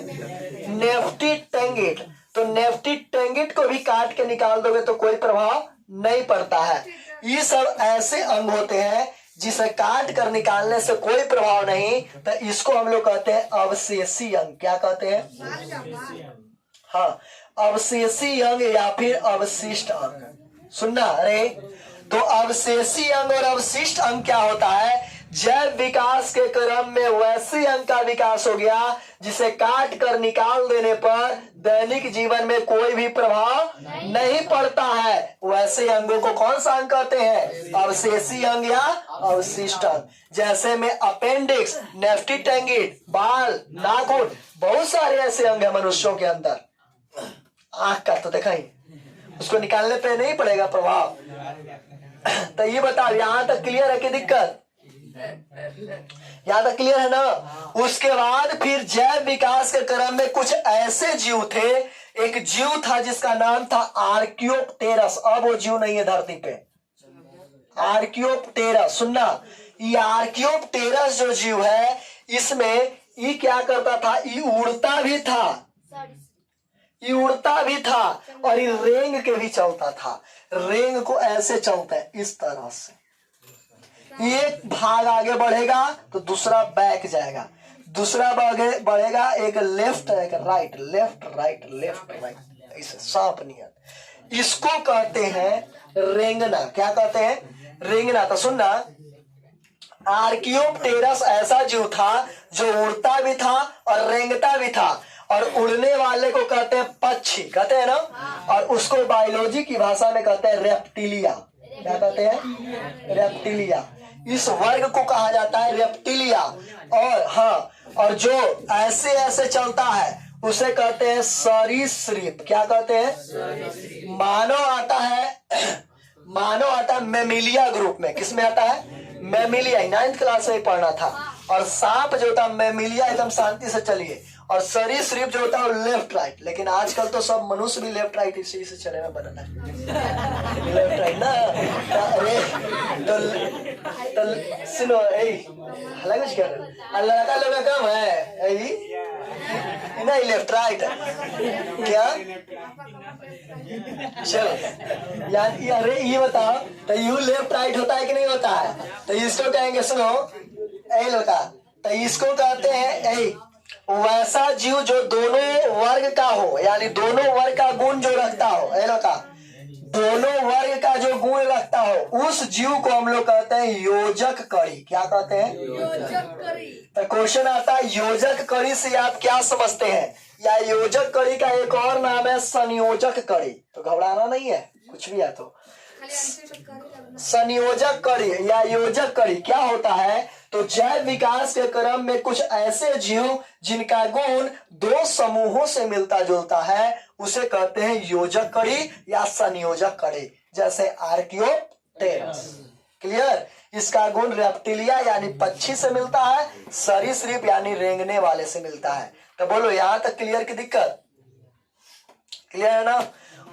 नेफ्टी टेंगेट। तो नेफ्टी टेंगेट को भी काट के निकाल दोगे तो कोई प्रभाव नहीं पड़ता है। ये सब ऐसे अंग होते हैं जिसे काट कर निकालने से कोई प्रभाव नहीं, तो इसको हम लोग कहते हैं अवशेषी अंग। क्या कहते हैं? हाँ, अवशेषी अंग या फिर अवशिष्ट अंग। सुनना, अरे तो अवशेषी अंग और अवशिष्ट अंग क्या होता है? जैव विकास के क्रम में वैसे अंग का विकास हो गया जिसे काट कर निकाल देने पर दैनिक जीवन में कोई भी प्रभाव नहीं पड़ता है। वैसे अंगों को कौन सा अंग कहते हैं? अवशेषी अंग या अवशिष्ट अंग। जैसे में अपेंडिक्स, नेफ्टी टेंगेट, बाल, नाखून, बहुत सारे ऐसे अंग है मनुष्यों के अंदर। आंख का तो देखा ही, उसको निकालने पे नहीं पड़ेगा प्रभाव। तो ये बताओ यहां तक क्लियर है कि दिक्कत? यहां तक क्लियर है ना? उसके बाद फिर जैव विकास के क्रम में कुछ ऐसे जीव थे, एक जीव था जिसका नाम था आर्कियोप्टेरस। अब वो जीव नहीं है धरती पे। आर्कियोप्टेरस, सुनना, ये आर्कियोप्टेरस जो जीव है इसमें ये क्या करता था, ये उड़ता भी था, ये उड़ता भी था और ये रेंग के भी चलता था। रेंग को ऐसे चलता है इस तरह से, एक भाग आगे बढ़ेगा तो दूसरा बैक जाएगा, दूसरा बढ़ेगा, एक लेफ्ट एक right, left right left right, इसे सांप नियत। इसको कहते हैं रेंगना। क्या कहते हैं? रेंगना। तो सुनना, आर्कियोप्टेरस ऐसा जीव था जो उड़ता भी था और रेंगता भी था, और उड़ने वाले को कहते हैं पक्षी, कहते हैं ना, और उसको बायोलॉजी की भाषा में कहते हैं रेप्टिलिया। क्या कहते हैं? रेप्टिलिया। इस वर्ग को कहा जाता है रेप्टिलिया। और हाँ, और जो ऐसे ऐसे चलता है उसे कहते हैं सरीसृप। क्या कहते हैं? मानव आता है, मानव आता है मेमिलिया ग्रुप में। किस में आता है? मेमिलिया। 9th क्लास में पढ़ना था। और सांप जो होता है मेमिलिया, एकदम शांति से चलिए। और सरीसृप जो होता है वो लेफ्ट राइट। लेकिन आजकल तो सब मनुष्य भी लेफ्ट राइट इसी से चले में बना है। लेफ्ट राइट ना। अरे तो सुनो, अलग कुछ कर लड़का लोग कम है नहीं, लेफ्ट राइट क्या? चलो यार, अरे ये बताओ तो यू लेफ्ट राइट होता है कि नहीं होता है? तो इसको कहेंगे, सुनो ए लड़का, तो इसको कहते हैं वैसा जीव जो दोनों वर्ग का हो, यानी दोनों वर्ग का गुण जो रखता हो। ए लड़का, दोनों वर्ग का जो गुण रखता हो उस जीव को हम लोग कहते हैं योजक कड़ी। क्या कहते हैं? योजक कड़ी। तो क्वेश्चन आता है, योजक कड़ी से आप क्या समझते हैं? या योजक कड़ी का एक और नाम है संयोजक कड़ी। तो घबराना नहीं है, कुछ भी है तो। संयोजक कड़ी या योजक कड़ी क्या होता है? तो जैव विकास के क्रम में कुछ ऐसे जीव जिनका गुण दो समूहों से मिलता जुलता है उसे कहते हैं योजक कड़ी या संयोजक कड़ी। जैसे आर्कियोप्टेरस। क्लियर? इसका गुण रेप्टिलिया यानी पक्षी से मिलता है, सरीसृप यानी रेंगने वाले से मिलता है। तो बोलो यहां तक क्लियर की दिक्कत? क्लियर है ना?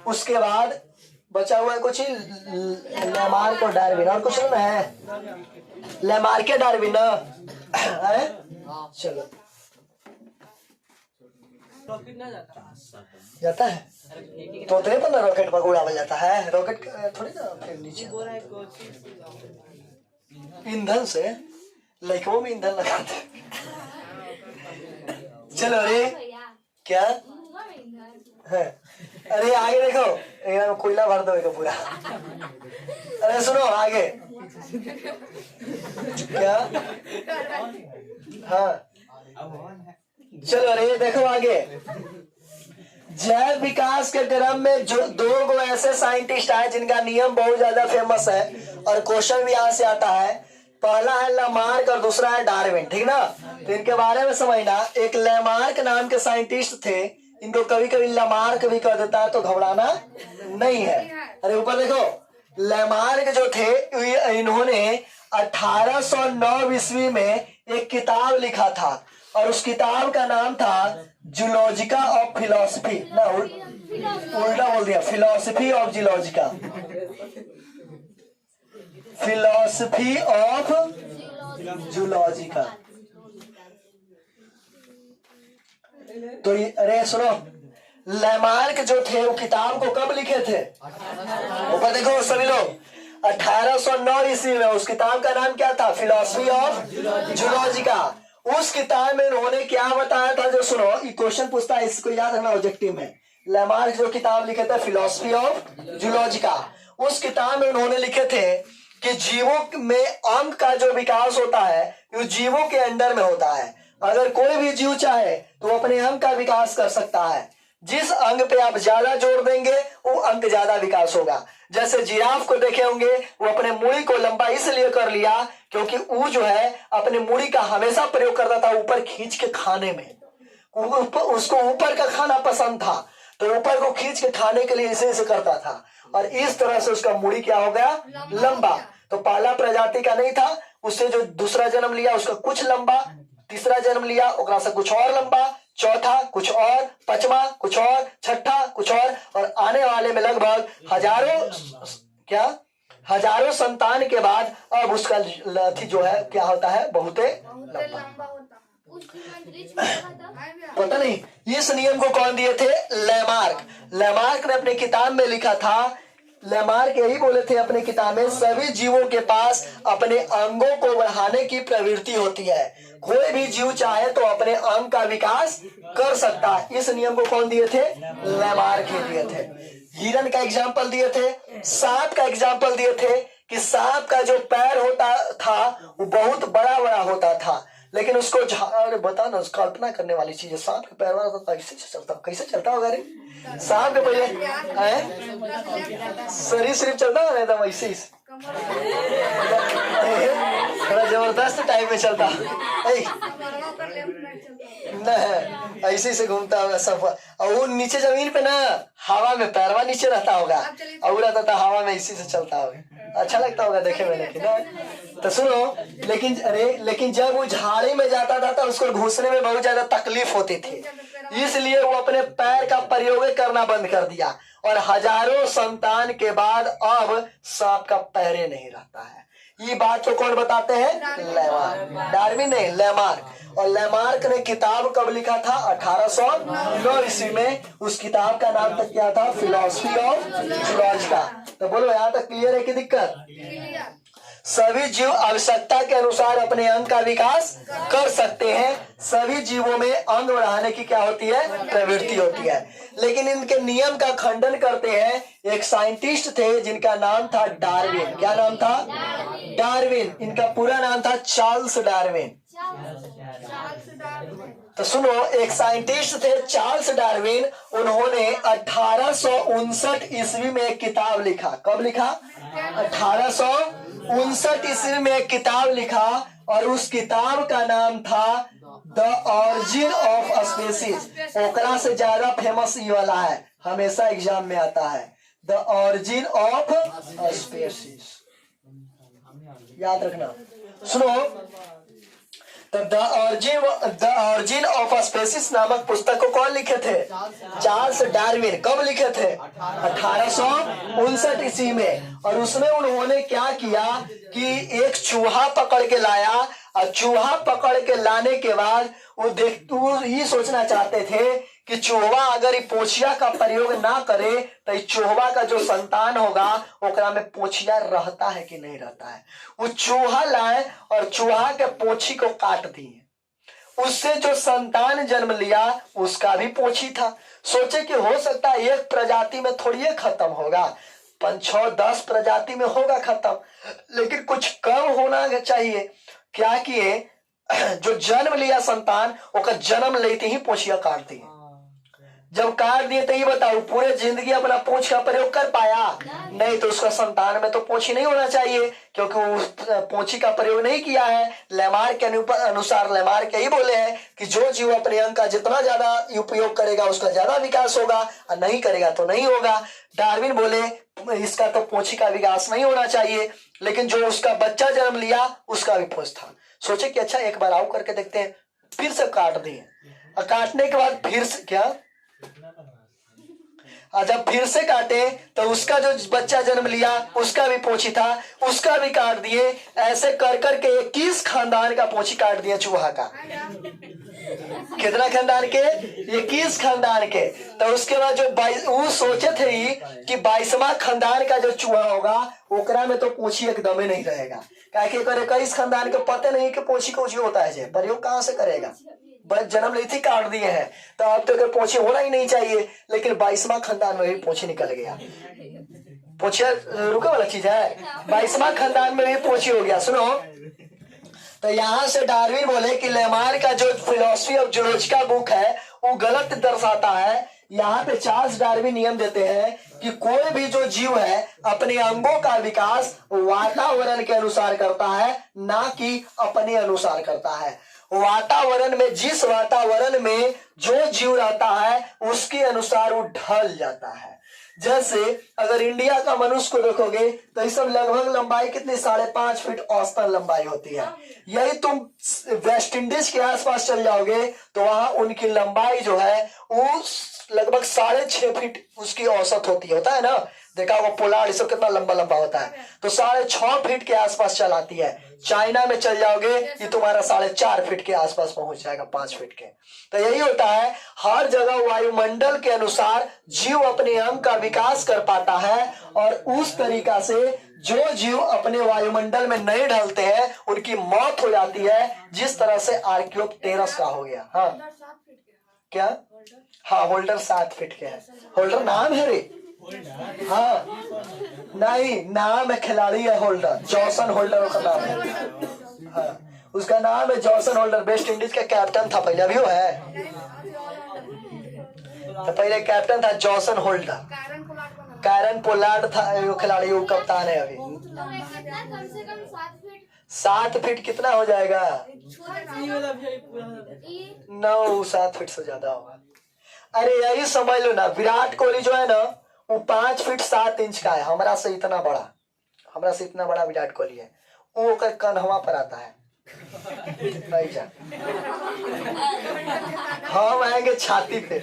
उसके बाद बचा हुआ है कुछ ही, लेमार्क और डार्विन। और कुछ ना है? लेमार्क डार्विन ना है? चलो जाता है तो उतने पर ना रॉकेट पर उड़ाया जाता है। रॉकेट थोड़ी ना फिर नीचे ईंधन से, लाइकों में ईंधन लगाते। चलो रे क्या है? अरे आगे देखो, यहाँ कोयला भर दो पूरा। अरे सुनो आगे क्या? हाँ चलो अरे देखो आगे, जैव विकास के क्रम में जो दो गो ऐसे साइंटिस्ट आए जिनका नियम बहुत ज्यादा फेमस है और क्वेश्चन भी यहाँ से आता है। पहला है लेमार्क और दूसरा है डार्विन, ठीक ना? तो इनके बारे में समझना। एक लेमार्क नाम के साइंटिस्ट थे, इनको कभी कभी लेमार्क भी कर देता है, तो घबराना नहीं है। अरे ऊपर देखो, लेमार्क जो थे इन्होंने 1809 ईस्वी में एक किताब लिखा था और उस किताब का नाम था जूलॉजिका ऑफ फिलोसफी। ना उल्टा बोल दिया, फिलोसफी ऑफ जूलॉजिका, फिलोसफी ऑफ जूलॉजिका। तो अरे सुनो, लेमार्क जो थे वो किताब को कब लिखे थे? ऊपर देखो सभी लोग, 1809 ईस्वी में। उस किताब का नाम क्या था? Philosophy of zoologica. उस किताब में उन्होंने क्या बताया था? जो सुनो, ये क्वेश्चन पूछता है, इसको याद रखना ऑब्जेक्टिव में। लेमार्क जो किताब लिखे थे फिलोसफी ऑफ जूलॉजिका, उस किताब में उन्होंने लिखे थे कि जीवों में अंग का जो विकास होता है वो जीवों के अंडर में होता है। अगर कोई भी जीव चाहे तो अपने अंग का विकास कर सकता है। जिस अंग पे आप ज्यादा जोर देंगे वो अंग ज्यादा विकास होगा। जैसे जिराफ को देखे होंगे, वो अपने मुड़ी को लंबा इसलिए कर लिया क्योंकि वो जो है अपने मुड़ी का हमेशा प्रयोग करता था ऊपर खींच के खाने में। उसको ऊपर का खाना पसंद था, तो ऊपर को खींच के खाने के लिए ऐसे ऐसे करता था, और इस तरह से उसका मुड़ी क्या हो गया, लंबा। तो पहला प्रजाति का नहीं था, उससे जो दूसरा जन्म लिया उसका कुछ लंबा, तीसरा जन्म लिया ओकरा से कुछ और लंबा, चौथा कुछ और, पांचवा कुछ और, छठा कुछ और आने वाले में लगभग हजारों संतान के बाद अब उसका अथी जो है क्या होता है, बहुते लंबा। पता नहीं इस नियम को कौन दिए थे, लेमार्क। लेमार्क ने अपने किताब में लिखा था, लेमार्क यही बोले थे अपने किताब में, सभी जीवों के पास अपने अंगों को बढ़ाने की प्रवृत्ति होती है। कोई भी जीव चाहे तो अपने अंग का विकास कर सकता है। इस नियम को कौन दिए थे, लेमार्क ही दिए थे। हिरन का एग्जाम्पल दिए थे, सांप का एग्जाम्पल दिए थे कि सांप का जो पैर होता था वो बहुत बड़ा बड़ा होता था, लेकिन उसको बता ना, कल्पना करने वाली चीज है, सांप के पैर वाला तो कैसे चलता होगा रे, सांप के पहले शरीर सिर्फ चलता होगा एकदम ऐसे ही थोड़ा जबरदस्त टाइप में चलता नहीं, ऐसे से घूमता होगा सब, और वो नीचे जमीन पे ना हवा में पैरवा नीचे रहता होगा, और रहता था हवा में इसी से चलता होगा, अच्छा लगता होगा देखे में। लेकिन तो सुनो, लेकिन जब वो झाड़ी में जाता था तो उसको घुसने में बहुत ज्यादा तकलीफ होती थी, इसलिए वो अपने पैर का प्रयोग करना बंद कर दिया, और हजारों संतान के बाद अब सांप का पैर नहीं रहता है। ये बात तो कौन बताते हैं, लेमार्क, डार्विन नहीं, लेमार्क। और लेमार्क ने किताब कब लिखा था, 1809 ईस्वी में। उस किताब का नाम तक क्या था, फिलॉसफी ऑफ जूलॉजी का। तो बोलो यहाँ तक क्लियर है कि दिक्कत? सभी जीव आवश्यकता के अनुसार अपने अंग का विकास कर सकते हैं। सभी जीवों में अंग बढ़ाने की क्या होती है, प्रवृत्ति होती है, लेकिन इनके नियम का खंडन करते हैं एक साइंटिस्ट थे जिनका नाम था डार्विन। क्या नाम था, डार्विन। इनका पूरा नाम था चार्ल्स डार्विन। तो सुनो, एक साइंटिस्ट थे चार्ल्स डार्विन, उन्होंने 1859 ईस्वी में एक किताब लिखा। कब लिखा, 1859 ईस्वी में एक किताब लिखा, और उस किताब का नाम था द ऑरिजिन ऑफ स्पीसीज। ओकरा से ज्यादा फेमस ये वाला है, हमेशा एग्जाम में आता है, द ऑरिजिन ऑफ स्पीसीज, याद रखना। सुनो, द ऑरिजिन ऑफ स्पीसीज नामक पुस्तक को कौन लिखे थे, चार्ल्स डार्विन। कब लिखे थे, 1859 ईस्वी में। और उसमें उन्होंने क्या किया कि एक चूहा पकड़ के लाया, और चूहा पकड़ के लाने के बाद वो ये सोचना चाहते थे कि चूहा अगर ये पोछिया का प्रयोग ना करे तो चूहा का जो संतान होगा ओकरा में पोछिया रहता है कि नहीं रहता है। वो चूहा लाए और चूहा के पोछी को काट दिए, उससे जो संतान जन्म लिया उसका भी पोछी था। सोचे कि हो सकता है एक प्रजाति में थोड़ी खत्म होगा, 5, 6, 10 प्रजाति में होगा खत्म, लेकिन कुछ कम होना चाहिए। क्या किए, जो जन्म लिया संतान ओका जन्म लेते ही पोछिया काट दिए। जब काट दिए तो ये बताओ पूरे जिंदगी अपना पोछ का प्रयोग कर पाया? नहीं। तो उसका संतान में तो पोछी नहीं होना चाहिए, क्योंकि वो पोछी का प्रयोग नहीं किया है। लेमार्क के अनुसार लेमार्क यही बोले हैं कि जो जीव अपने अंग का जितना ज्यादा उपयोग करेगा उसका ज्यादा विकास होगा, और नहीं करेगा तो नहीं होगा। डार्विन बोले इसका तो पोछी का विकास नहीं होना चाहिए, लेकिन जो उसका बच्चा जन्म लिया उसका भी पोछ था। सोचे कि अच्छा एक बार आओ करके देखते हैं, फिर से काट दिए, और काटने के बाद फिर से क्या, जब फिर से काटे तो उसका जो बच्चा जन्म लिया उसका भी पोछी था, उसका भी काट दिए। ऐसे कर करके 21 खानदान का पोछी काट दिया चूहा का। कितना खानदान के, 21 खानदान के। तो उसके बाद जो वो सोचे थे ही कि 22वां खानदान का जो चूहा होगा ओकरा में तो पोछी एकदम ही नहीं रहेगा, क्या कि 21 खानदान के पता नहीं कि पोछी कोछी होता है, प्रयोग कहाँ से करेगा, बस जन्म लेते ही काट दिए हैं। तो अब तो पोछी होना ही नहीं चाहिए, लेकिन 22वां खानदान में भी पोछी निकल गया। पोछिया रुके वाला चीज है, 22वां खानदान में भी पोछी हो गया। सुनो, तो यहाँ से डार्विन बोले कि लेमार्क का जो फिलॉसफी ऑफ जूलॉजी का बुक है वो गलत दर्शाता है। यहाँ पे चार्ल्स डार्विन नियम देते हैं कि कोई भी जो जीव है अपने अंगों का विकास वातावरण के अनुसार करता है, ना कि अपने अनुसार करता है। वातावरण में, जिस वातावरण में जो जीव रहता है उसके अनुसार वो ढल जाता है। जैसे अगर इंडिया का मनुष्य को देखोगे तो ये सब लगभग लंबाई कितनी 5.5 फीट औसतन लंबाई होती है। यही तुम वेस्ट इंडीज के आसपास चल जाओगे तो वहां उनकी लंबाई जो है वो लगभग 6.5 फीट उसकी औसत होता है ना। देखा होगा पोलार्ड सब कितना लंबा लंबा होता है, तो 6.5 फीट के आसपास चलाती है। चाइना में चल जाओगे ये तुम्हारा 4.5 फीट के आसपास पहुंच जाएगा, 5 फीट के। तो यही होता है, हर जगह वायुमंडल के अनुसार जीव अपने अंग का विकास कर पाता है, और उस तरीका से जो जीव अपने वायुमंडल में नहीं ढलते हैं उनकी मौत हो जाती है, जिस तरह से आर्कियोप्टेरस का हो गया। हाँ क्या? हाँ होल्डर 7 फीट के है। होल्डर नाम है रे? हाँ नहीं, नाम है, खिलाड़ी है होल्डर, जॉसन होल्डर उसका नाम है। हाँ उसका नाम है जॉसन होल्डर, वेस्ट इंडीज का कैप्टन था पहले, अभी वो है, तो पहले कैप्टन था जॉसन होल्डर। कैरन पोलार्ड था वो खिलाड़ी, वो कप्तान है अभी। कम से कम 7 फीट कितना हो जाएगा? 9 7 फीट से ज्यादा होगा। अरे यही समझ लो ना, विराट कोहली जो है ना वो 5 फीट 7 इंच का है, हमरा से इतना बड़ा विराट कोहली है। वो कन्हवा पर आता है नहीं जा, हम आएंगे छाती पे,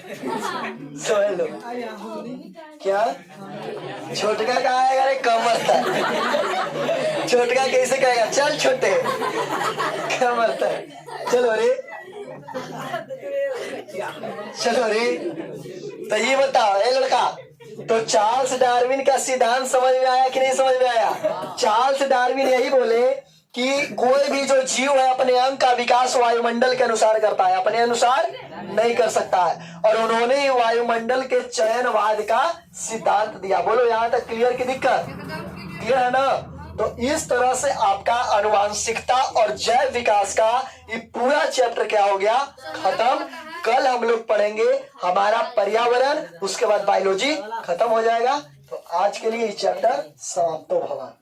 समझ लो। क्या छोटका का आएगा? अरे कमर तक। छोटका कैसे कहेगा? चल छोटे, कमर तक। चलो रे तो ये बताओ ए लड़का, तो चार्ल्स डार्विन का सिद्धांत समझ में आया कि नहीं समझ में आया? चार्ल्स डार्विन यही बोले कि कोई भी जो जीव है अपने अंग का विकास वायुमंडल के अनुसार करता है, अपने अनुसार नहीं कर सकता है, और उन्होंने ही वायुमंडल के चयनवाद का सिद्धांत दिया। बोलो यहाँ तक क्लियर की दिक्कत? क्लियर है ना? तो इस तरह से आपका अनुवांशिकता और जैव विकास का ये पूरा चैप्टर क्या हो गया? खत्म। कल हम लोग पढ़ेंगे हमारा पर्यावरण, उसके बाद बायोलॉजी खत्म हो जाएगा। तो आज के लिए ये चैप्टर समाप्त भवा।